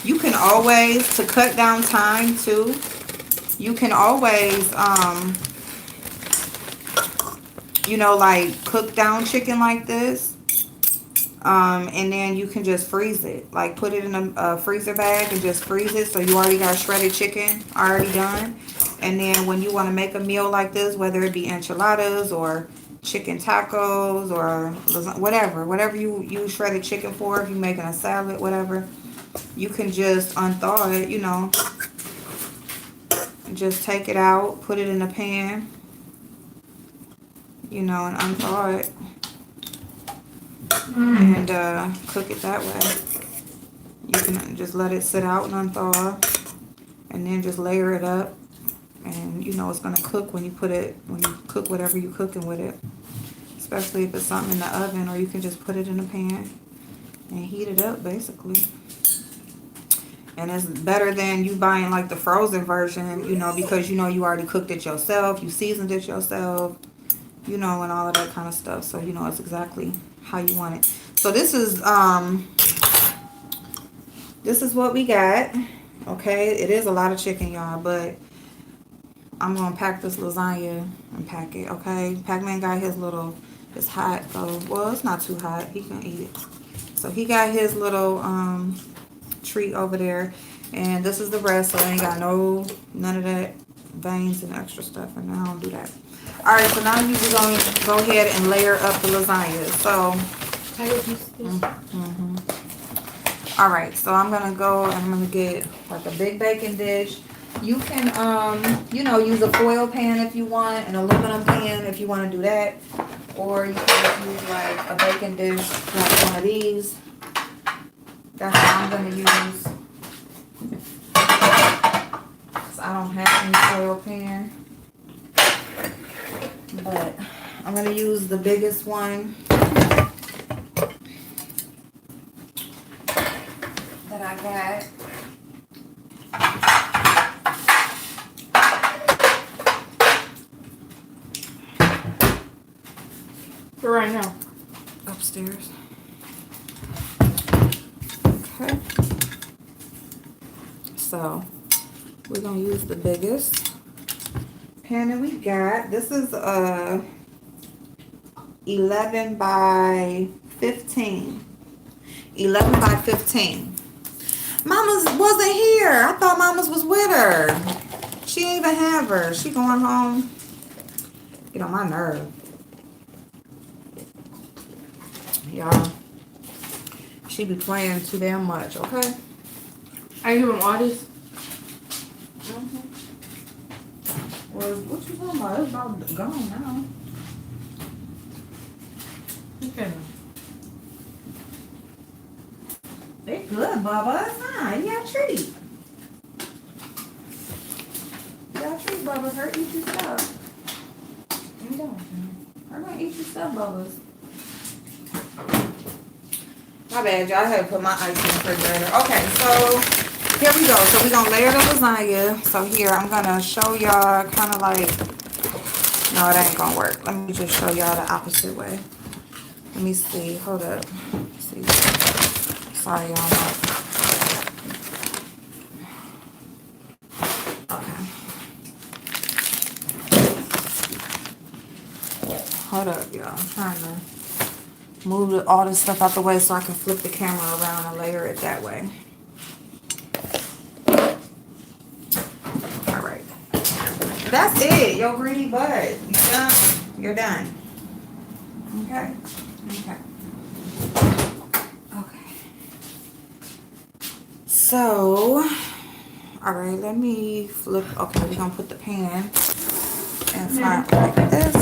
you can always, to cut down time too, you can always you know, like cook down chicken like this. And then you can just freeze it. Like put it in a freezer bag and just freeze it. So you already got shredded chicken already done. And then when you want to make a meal like this, whether it be enchiladas or chicken tacos or whatever you use shredded chicken for, if you're making a salad, whatever, you can just unthaw it, you know. Just take it out, put it in a pan, you know, and unthaw it. And cook it that way. You can just let it sit out and unthaw, and then just layer it up, and you know it's gonna cook when you cook whatever you're cooking with it, especially if it's something in the oven, or you can just put it in a pan and heat it up basically. And it's better than you buying like the frozen version, you know, because you know you already cooked it yourself, you seasoned it yourself, you know, and all of that kind of stuff. So you know it's exactly how you want it. So this is what we got. Okay, it is a lot of chicken, y'all, but I'm gonna pack this lasagna and pack it. Okay, Pac-Man got his little, it's hot though. Well, it's not too hot, he can eat it. So he got his little treat over there, and this is the rest. So I ain't got none of that veins and extra stuff, and I don't do that. All right, so now we're going to go ahead and layer up the lasagna. So, all right, so I'm going to go and I'm going to get like a big baking dish. You can, you know, use a foil pan if you want, an aluminum pan if you want to do that. Or you can use like a baking dish, like one of these. That's what I'm going to use. So I don't have any foil pan. But I'm gonna use the biggest one that I got. For right now. Upstairs. Okay. So we're gonna use the biggest pan that we got. This is 11 by 15. 11 by 15. Mama's wasn't here. I thought Mama's was with her. She didn't even have her. She going home. Get on my nerve. Y'all. She be playing too damn much, okay? I give him all this. Well, what you talking about? It's about gone now. Okay. They good, Bubba. It's fine. You got a treat. You got a treat, Bubba. Her eat your stuff. You don't. Her gonna eat your stuff, Bubba's. My bad, y'all. I had to put my ice in the refrigerator. Okay, so here we go. So we're gonna layer the lasagna. So here, I'm gonna show y'all kind of like, no, it ain't gonna work. Let me just show y'all the opposite way. Let me see. Hold up. Let's see. Sorry, y'all. Okay. Hold up, y'all. I'm trying to move all this stuff out the way so I can flip the camera around and layer it that way. All right. That's it. Yo, greedy butt. You done? You're done. Okay. Okay. Okay. So, all right, let me flip. Okay, we're going to put the pan in front like this.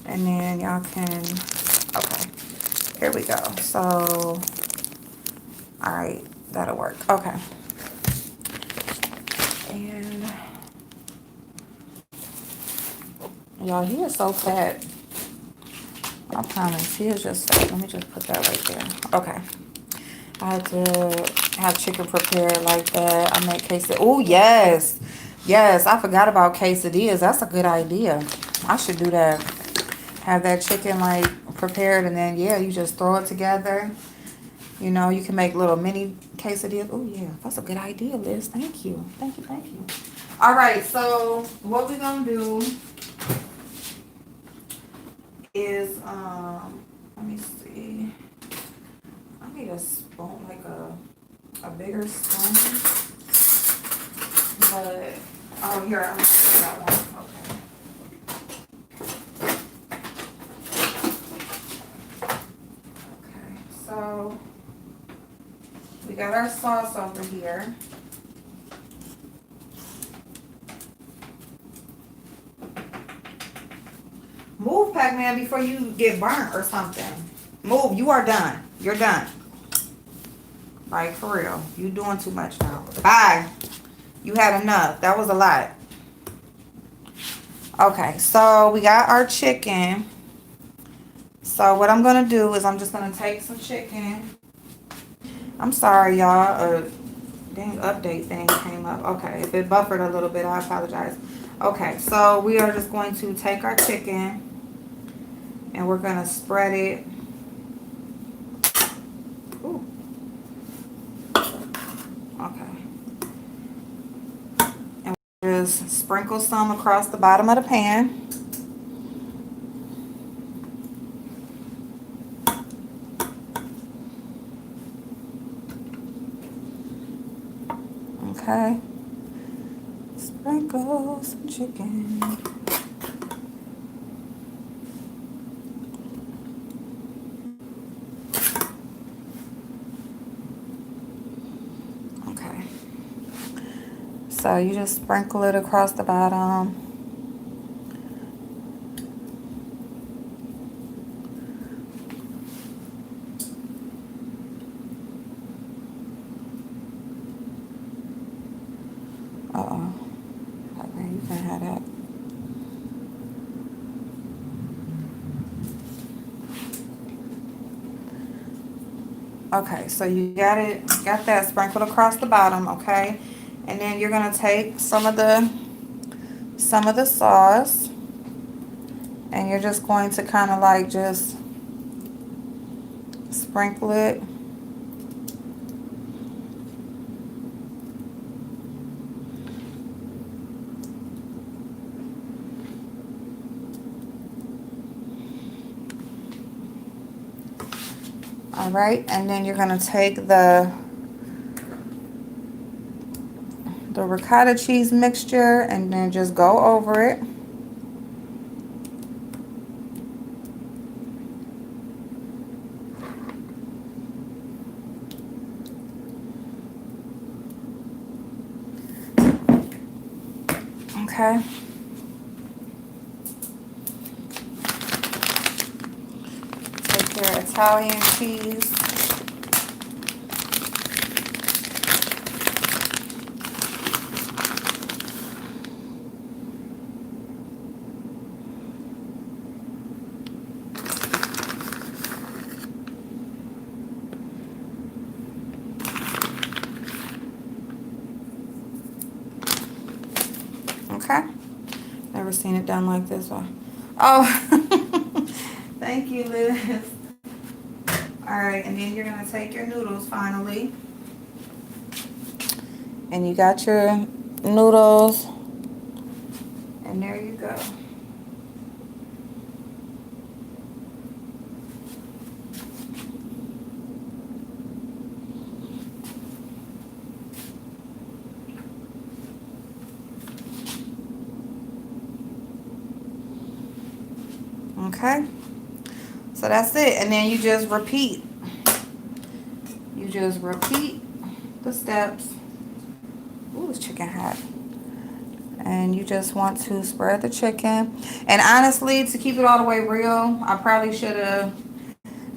And then y'all can, okay, here we go. So, all right, that'll work. Okay. And y'all, he is so fat. I promise, he is just fat. Let me just put that right there. Okay. I had to have chicken prepared like that. I make quesadillas. Oh, yes. Yes, I forgot about quesadillas. That's a good idea. I should do that. Have that chicken like prepared and then, yeah, you just throw it together. You know, you can make little mini quesadillas. Oh, yeah, that's a good idea, Liz. Thank you. Thank you, thank you. All right, so what we're going to do is, let me see. I need a spoon, like a bigger spoon. But, oh, here, I'm going to get that one. Okay. Okay, so we got our sauce over here. Move, Pac-Man, before you get burnt or something. Move, you are done. You're done. Like, for real. You doing too much now. Bye. You had enough. That was a lot. Okay, so we got our chicken. So what I'm going to do is I'm just going to take some chicken. I'm sorry, y'all. A dang update thing came up. Okay, if it buffered a little bit, I apologize. Okay, so we are just going to take our chicken and we're going to spread it. Ooh. Okay. And just sprinkle some across the bottom of the pan. Okay. Sprinkle some chicken. Okay. So you just sprinkle it across the bottom. Uh-oh. Okay, you can have that. Okay, so you got that sprinkled across the bottom, okay? And then you're gonna take some of the sauce, and you're just going to kind of like just sprinkle it. All right, and then you're gonna take the ricotta cheese mixture and then just go over it. Okay. Take your Italian cheese. Okay. Never seen it done like this one. Oh, thank you, Liz. All right, and then you're gonna take your noodles finally. And you got your noodles. And there you go. Okay. So that's it. And then you just repeat. You just repeat the steps. Ooh, this chicken hot. And you just want to spread the chicken. And honestly, to keep it all the way real, I probably should have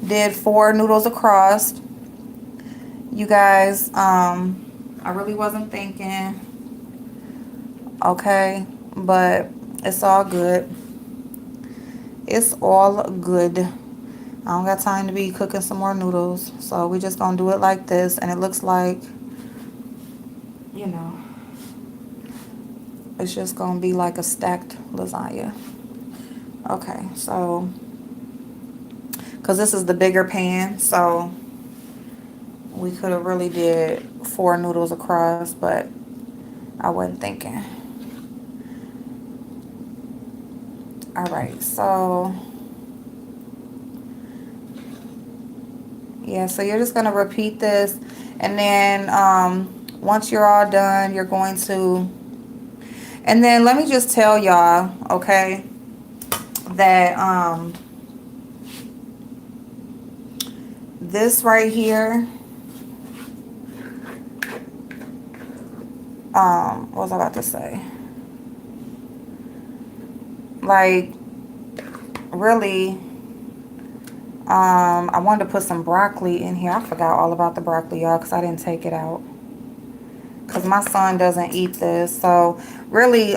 did 4 noodles across. You guys, I really wasn't thinking. Okay, but it's all good. It's all good. I don't got time to be cooking some more noodles. So we just gonna do it like this. And it looks like, you know, it's just gonna be like a stacked lasagna. Okay, so, because this is the bigger pan, so we could have really did 4 noodles across, but I wasn't thinking. All right, so yeah, so you're just gonna repeat this, and then once you're all done, you're going to, and then let me just tell y'all, okay, that this right here, what was I about to say? Like, really, I wanted to put some broccoli in here. I forgot all about the broccoli, y'all, because I didn't take it out. Because my son doesn't eat this. So, really,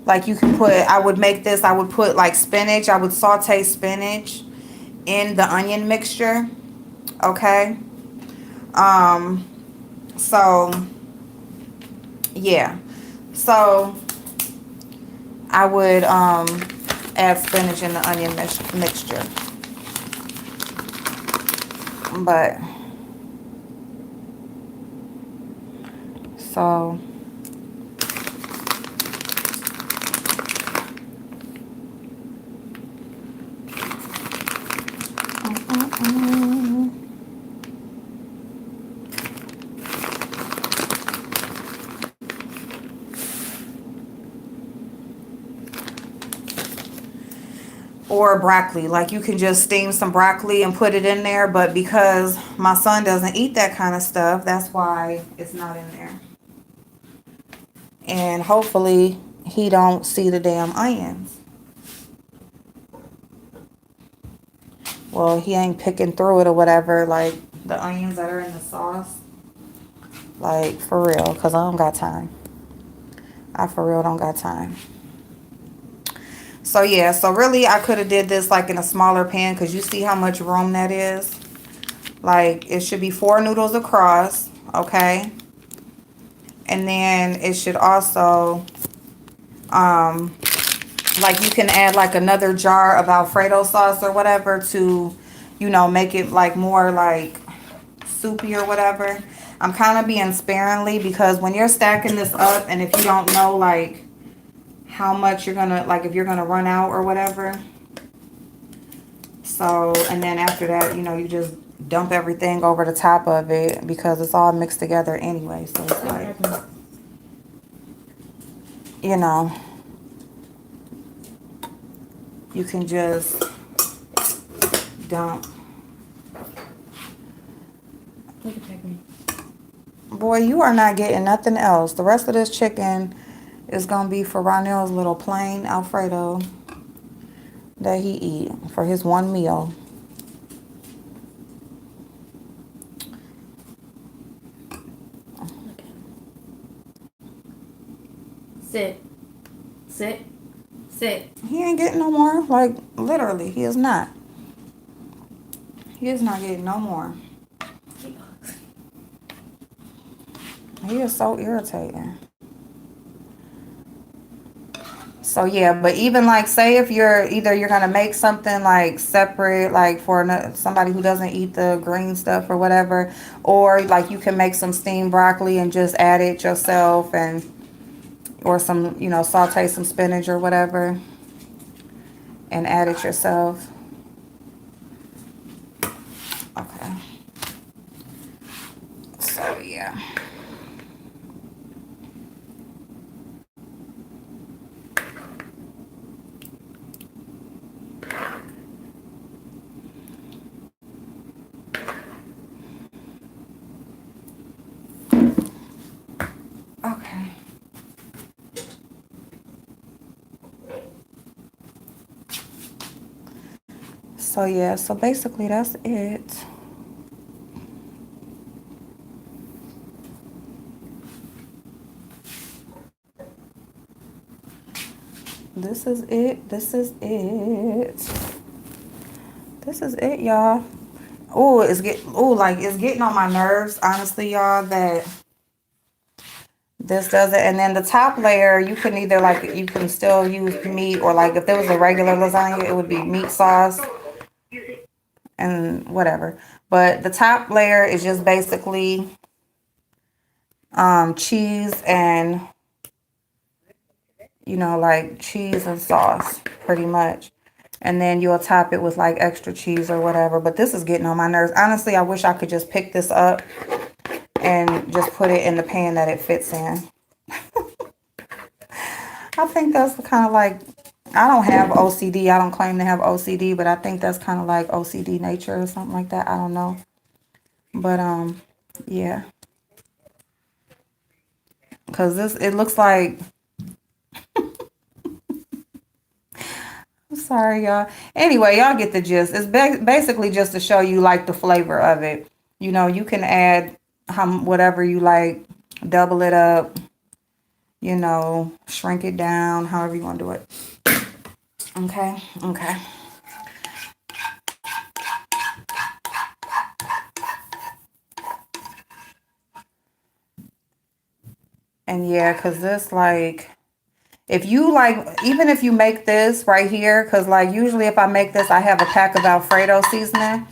like you can put, I would make this, I would put like spinach. I would saute spinach in the onion mixture. Okay. So, yeah. So, I would add spinach in the onion mixture. But, so, or broccoli. Like you can just steam some broccoli and put it in there. But because my son doesn't eat that kind of stuff, that's why it's not in there. And hopefully he don't see the damn onions. Well, he ain't picking through it or whatever. Like the onions that are in the sauce. Like for real. Because I don't got time. I for real don't got time. So yeah, so really I could have did this like in a smaller pan because you see how much room that is. Like it should be 4 noodles across, okay? And then it should also, like you can add like another jar of Alfredo sauce or whatever to, you know, make it like more like soupy or whatever. I'm kind of being sparingly because when you're stacking this up and if you don't know like how much you're gonna, like if you're gonna run out or whatever. So, and then after that, you know, you just dump everything over the top of it because it's all mixed together anyway. So it's like, you know, you can just dump. Look at me. Boy, you are not getting nothing else. The rest of this chicken is going to be for Ronell's little plain Alfredo that he eat for his one meal. Look at him. Sit. Sit. Sit. He ain't getting no more. Like, literally, he is not. He is not getting no more. He is so irritating. So yeah, but even like say if you're gonna make something like separate, like for somebody who doesn't eat the green stuff or whatever, or like you can make some steamed broccoli and just add it yourself, and or some, you know, saute some spinach or whatever and add it yourself. Okay. So yeah. Okay. So yeah, so basically that's it. This is it. This is it. This is it, y'all. Oh, it's getting on my nerves, honestly, y'all, that this does it. And then the top layer, you can either like, you can still use meat, or like if there was a regular lasagna, it would be meat sauce and whatever. But the top layer is just basically cheese and, you know, like cheese and sauce pretty much. And then you'll top it with like extra cheese or whatever. But this is getting on my nerves. Honestly, I wish I could just pick this up and just put it in the pan that it fits in. I think that's kind of like, I don't have OCD. I don't claim to have OCD, but I think that's kind of like OCD nature or something like that. I don't know. But, yeah. Because it looks like, I'm sorry, y'all. Anyway, y'all get the gist. It's basically just to show you like the flavor of it. You know, you can add whatever you like, double it up, you know, shrink it down, however you want to do it. Okay, okay. And yeah, because this like, if you like, even if you make this right here, because like usually if I make this, I have a pack of Alfredo seasoning,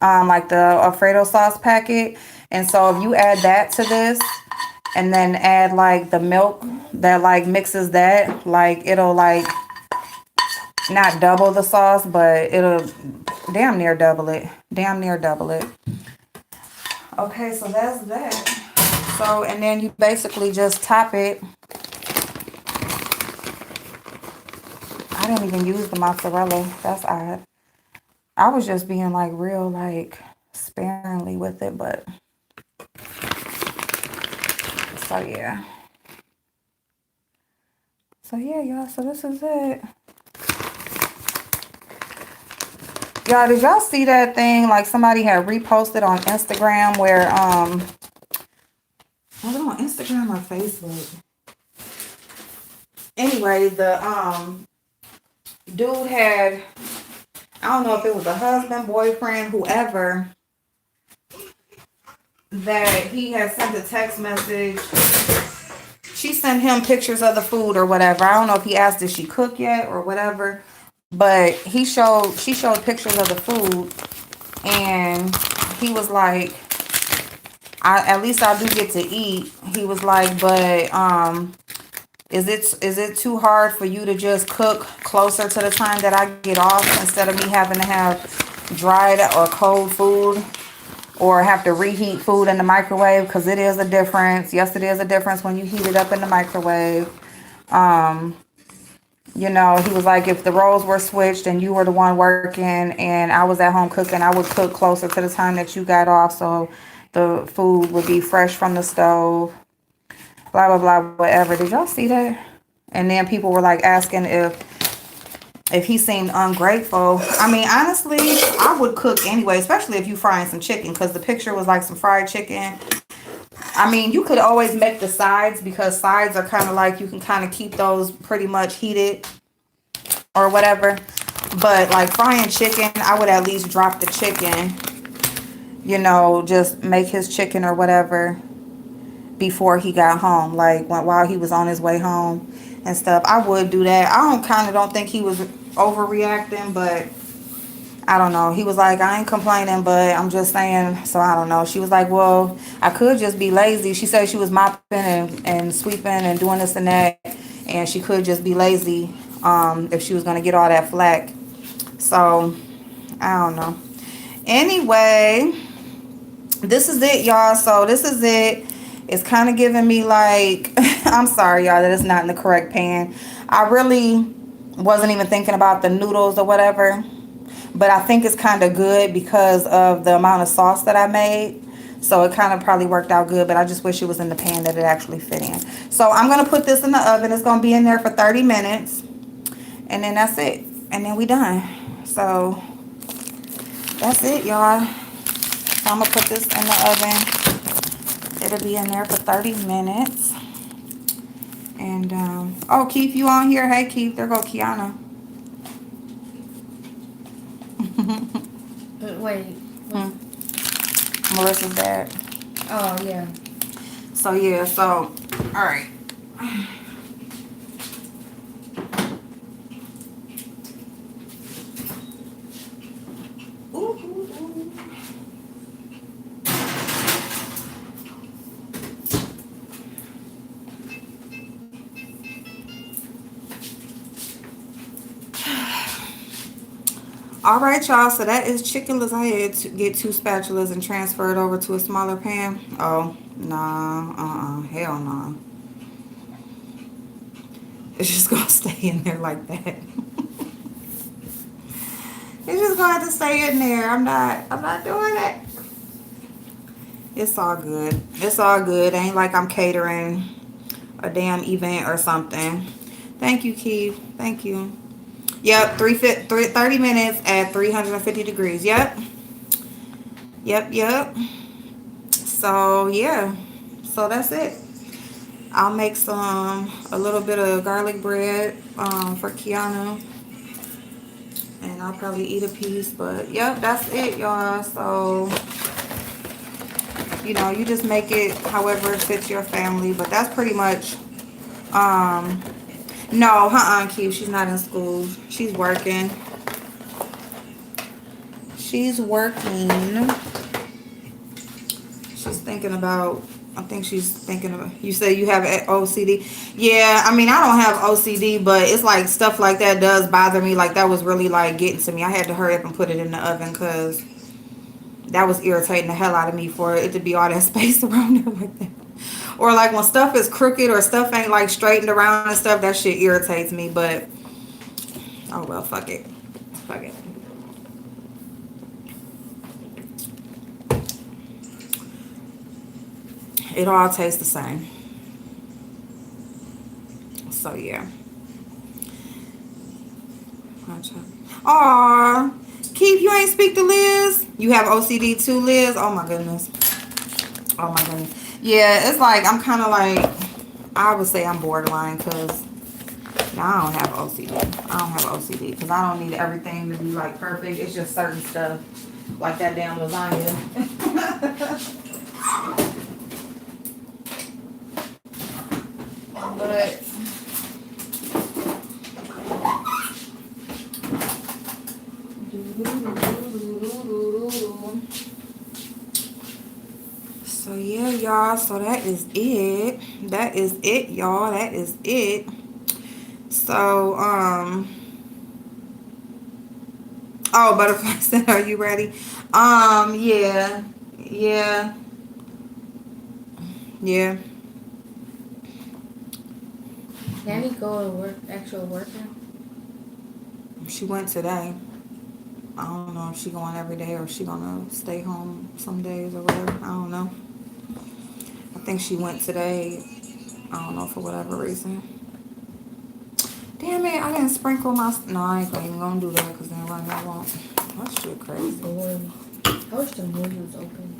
like the Alfredo sauce packet. And so if you add that to this and then add like the milk that like mixes that, like it'll like not double the sauce, but it'll damn near double it. Damn near double it. Okay, so that's that. So, and then you basically just top it. I didn't even use the mozzarella. That's odd. I was just being like real like sparingly with it, but so yeah. So yeah, y'all, so this is it. Y'all, did y'all see that thing like somebody had reposted on Instagram where was it on Instagram or Facebook? Anyway, dude had, I don't know if it was a husband, boyfriend, whoever, that he had sent a text message. She sent him pictures of the food or whatever. I don't know if he asked, did she cook yet or whatever. But she showed pictures of the food, and he was like, at least I do get to eat. He was like, but is it too hard for you to just cook closer to the time that I get off instead of me having to have dried or cold food or have to reheat food in the microwave? Because it is a difference. Yes, it is a difference when you heat it up in the microwave. You know, he was like, if the roles were switched and you were the one working and I was at home cooking, I would cook closer to the time that you got off so the food would be fresh from the stove. Blah, blah, blah, whatever. Did y'all see that? And then people were like asking if he seemed ungrateful. I mean, honestly, I would cook anyway, especially if you frying some chicken, because the picture was like some fried chicken. I mean, you could always make the sides, because sides are kind of like, you can kind of keep those pretty much heated or whatever. But like frying chicken, I would at least drop the chicken, you know, just make his chicken or whatever before he got home, like while he was on his way home and stuff. I would do that. I don't think he was overreacting, but I don't know. He was like, I ain't complaining, but I'm just saying. So I don't know. She was like, well, I could just be lazy. She said she was mopping and sweeping and doing this and that, and she could just be lazy if she was going to get all that flack. So I don't know. Anyway, this is it, y'all. So this is it. It's kind of giving me like, I'm sorry, y'all, that it's not in the correct pan. I really wasn't even thinking about the noodles or whatever. But I think it's kind of good because of the amount of sauce that I made. So it kind of probably worked out good. But I just wish it was in the pan that it actually fit in. So I'm going to put this in the oven. It's going to be in there for 30 minutes. And then that's it. And then we done. So that's it, y'all. So I'm going to put this in the oven. It'll be in there for 30 minutes. And, oh, Keith, you on here? Hey, Keith. There go Kiana. Wait. Marissa's dad. Oh, yeah. So, yeah. So, all right. All right, y'all. So that is chicken lasagna. To get 2 spatulas and transfer it over to a smaller pan. Oh, nah. Hell no. It's just going to stay in there like that. It's just going to have to stay in there. I'm not doing it. It's all good. It's all good. Ain't like I'm catering a damn event or something. Thank you, Keith. Thank you. Yep, 30 minutes at 350 degrees. Yep. So, yeah. So, that's it. I'll make a little bit of garlic bread for Kiana. And I'll probably eat a piece. But, yep, that's it, y'all. So, you know, you just make it however it fits your family. But that's pretty much... No, Keith, she's not in school. She's working. She's working. She's thinking about, I think she's thinking about, you say you have OCD. Yeah, I mean, I don't have OCD, but it's like stuff like that does bother me. Like that was really like getting to me. I had to hurry up and put it in the oven because that was irritating the hell out of me for it to be all that space around there like that. Or like when stuff is crooked or stuff ain't like straightened around and stuff, that shit irritates me. But, oh well, fuck it. Fuck it. It all tastes the same. So, yeah. Aw. Keith, you ain't speak to Liz? You have OCD too, Liz? Oh, my goodness. Oh, my goodness. Yeah, it's like, I'm kind of like, I would say I'm borderline because Now, I don't have OCD. I don't have OCD because I don't need everything to be like perfect. It's just certain stuff, like that damn lasagna. But so yeah, y'all. So that is it. That is it, y'all. That is it. So oh, Butterfly said, "Are you ready?" Yeah, yeah, yeah. Nanny go to work, actual work now? She went today. I don't know if she going every day or if she gonna stay home some days or whatever. I don't know. I think she went today. I don't know for whatever reason. Damn it! I didn't sprinkle my. No, I ain't even gonna do that because then I won't. That shit crazy. Boy, I wish the movie was open.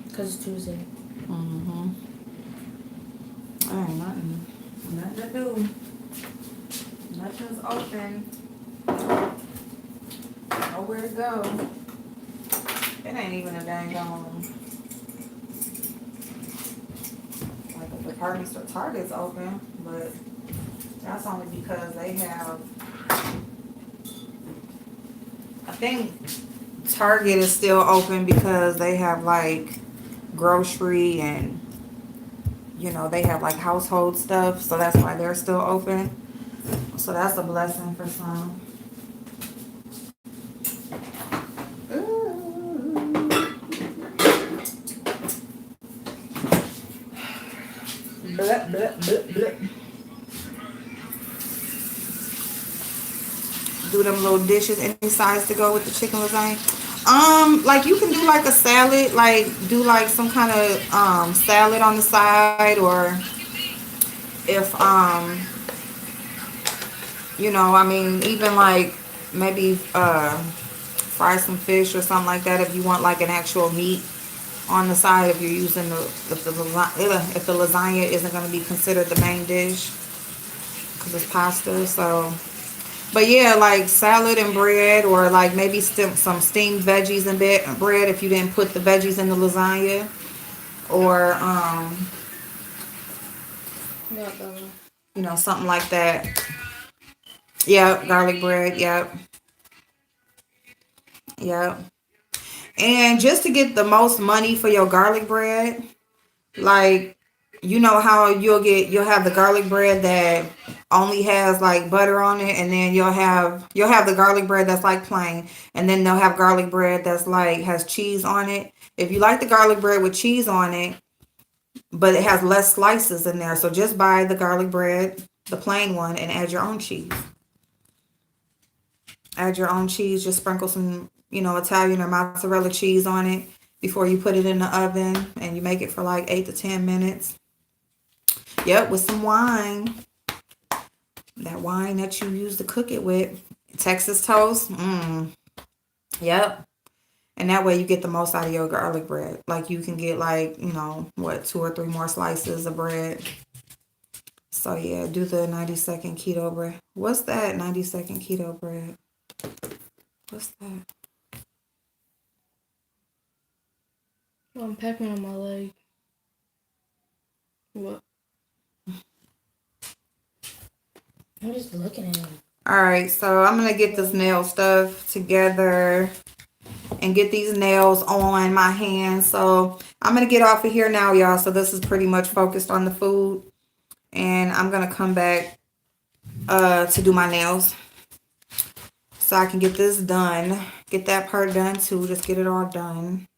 Because it's Tuesday. There ain't nothing. Nothing to do. Nothing's open. Nowhere to go. It ain't even a dang like a department store. Target's open, but that's only because they have. I think Target is still open because they have like grocery and they have like household stuff, so that's why they're still open. So that's a blessing for some. Blah, blah, blah, blah. Do them little dishes, any size to go with the chicken lasagna. Like you can do like a salad, like do like some kind of salad on the side, or if I mean even like maybe fry some fish or something like that if you want like an actual meat on the side if you're using if the lasagna isn't going to be considered the main dish because it's pasta. So but yeah, like salad and bread, or like maybe some steamed veggies and bread if you didn't put the veggies in the lasagna, or Yeah, Bella. something like that. Yep, garlic bread. Yep, yep. And just to get the most money for your garlic bread, like how you'll have the garlic bread that only has like butter on it, and then you'll have the garlic bread that's like plain, and then they'll have garlic bread that's like has cheese on it. If you like the garlic bread with cheese on it, but it has less slices in there, so just buy the garlic bread, the plain one, and add your own cheese. Add your own cheese. Just sprinkle some, Italian or mozzarella cheese on it before you put it in the oven, and you make it for like 8 to 10 minutes. Yep, with some wine. That wine that you use to cook it with. Texas toast. Yep. And that way you get the most out of your garlic bread. Like you can get like, 2 or 3 more slices of bread. So yeah, do the 90-second keto bread. What's that 90-second keto bread? What's that? Oh, I'm pecking on my leg. What? I'm just looking at him. All right, so I'm going to get this nail stuff together and get these nails on my hands. So I'm going to get off of here now, y'all. So this is pretty much focused on the food. And I'm going to come back to do my nails so I can get this done. Get that part done too. Just get it all done.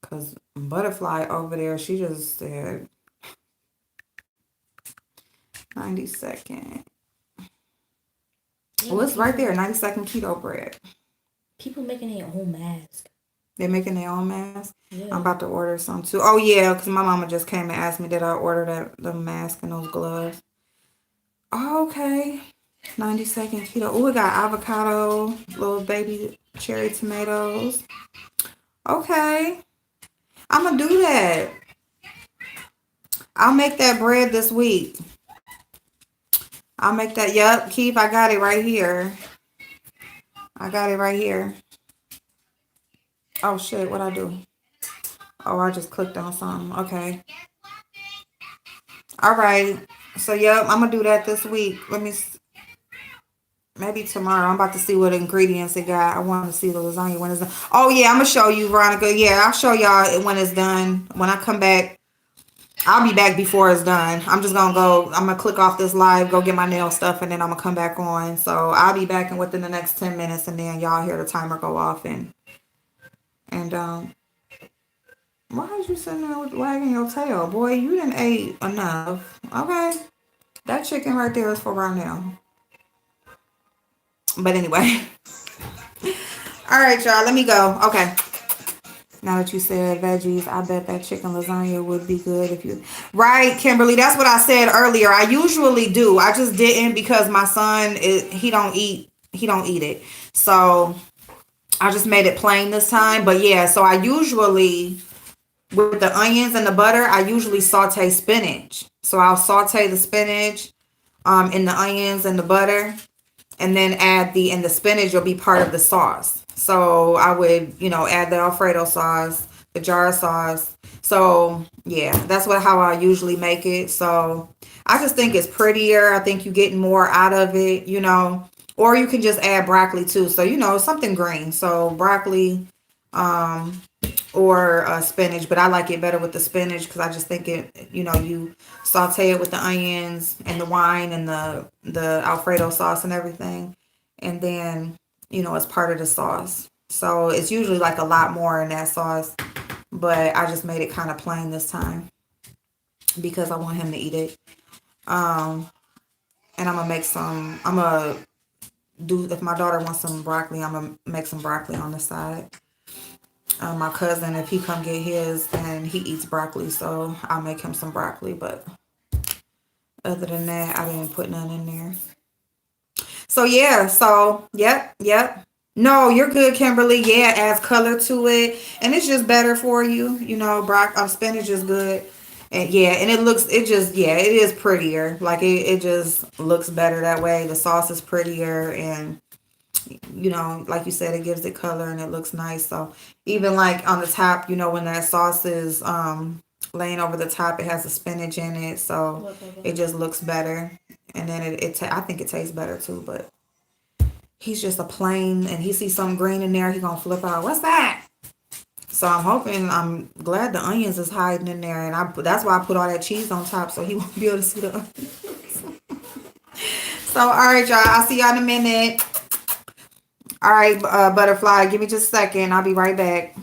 Because Butterfly over there, she just said 90-second. Well, it's right there, 90-second keto bread. People making their own mask. They're making their own mask? Yeah. I'm about to order some too. Oh, yeah, because my mama just came and asked me, did I order the mask and those gloves? Oh, okay. 90-second keto. Oh, we got avocado, little baby Cherry tomatoes. Okay. I'm going to do that. I'll make that bread this week. I'll make that. Yep, Keith, I got it right here. I got it right here. Oh, shit. What I do? Oh, I just clicked on something. Okay. All right. So, yep, I'm going to do that this week. Maybe tomorrow. I'm about to see what ingredients it got. I want to see the lasagna when it's done. Oh, yeah, I'm going to show you, Veronica. Yeah, I'll show y'all when it's done. When I come back, I'll be back before it's done. I'm just going to go. I'm going to click off this live, go get my nail stuff, and then I'm going to come back on. So I'll be back in within the next 10 minutes, and then y'all hear the timer go off. And why is you sitting there wagging your tail? Boy, you didn't ate enough. Okay. That chicken right there is for right now. But anyway. All right, y'all. Let me go. Okay. Now that you said veggies, I bet that chicken lasagna would be good if you... Right, Kimberly. That's what I said earlier. I usually do. I just didn't because my son, he don't eat it. So I just made it plain this time. But yeah, so I usually, with the onions and the butter, I usually saute spinach. So I'll saute the spinach in the onions and the butter. And then and the spinach will be part of the sauce. So I would, add the Alfredo sauce, the jar sauce. So yeah, that's how I usually make it. So I just think it's prettier. I think you're getting more out of it, or you can just add broccoli too. So, something green. So broccoli, or spinach, but I like it better with the spinach because I just think it, you saute it with the onions and the wine and the Alfredo sauce and everything, and then it's part of the sauce. So it's usually like a lot more in that sauce, but I just made it kind of plain this time because I want him to eat it. And I'm gonna do, if my daughter wants some broccoli, I'm gonna make some broccoli on the side. My cousin, if he come get his, then he eats broccoli, so I'll make him some broccoli. But other than that, I didn't put none in there. So yeah, yep. No, you're good, Kimberly. Yeah, it adds color to it, and it's just better for you. Spinach is good, and yeah, and it is prettier. Like it just looks better that way. The sauce is prettier, and like you said, it gives it color and it looks nice. So even like on the top, when that sauce is laying over the top, it has the spinach in it, so it just looks better. And then I think it tastes better too. But he's just a plain, and he sees something green in there, he gonna flip out. What's that? So I'm glad the onions is hiding in there, and that's why I put all that cheese on top so he won't be able to see the onions. So all right, y'all. I'll see y'all in a minute. All right, Butterfly, give me just a second. I'll be right back.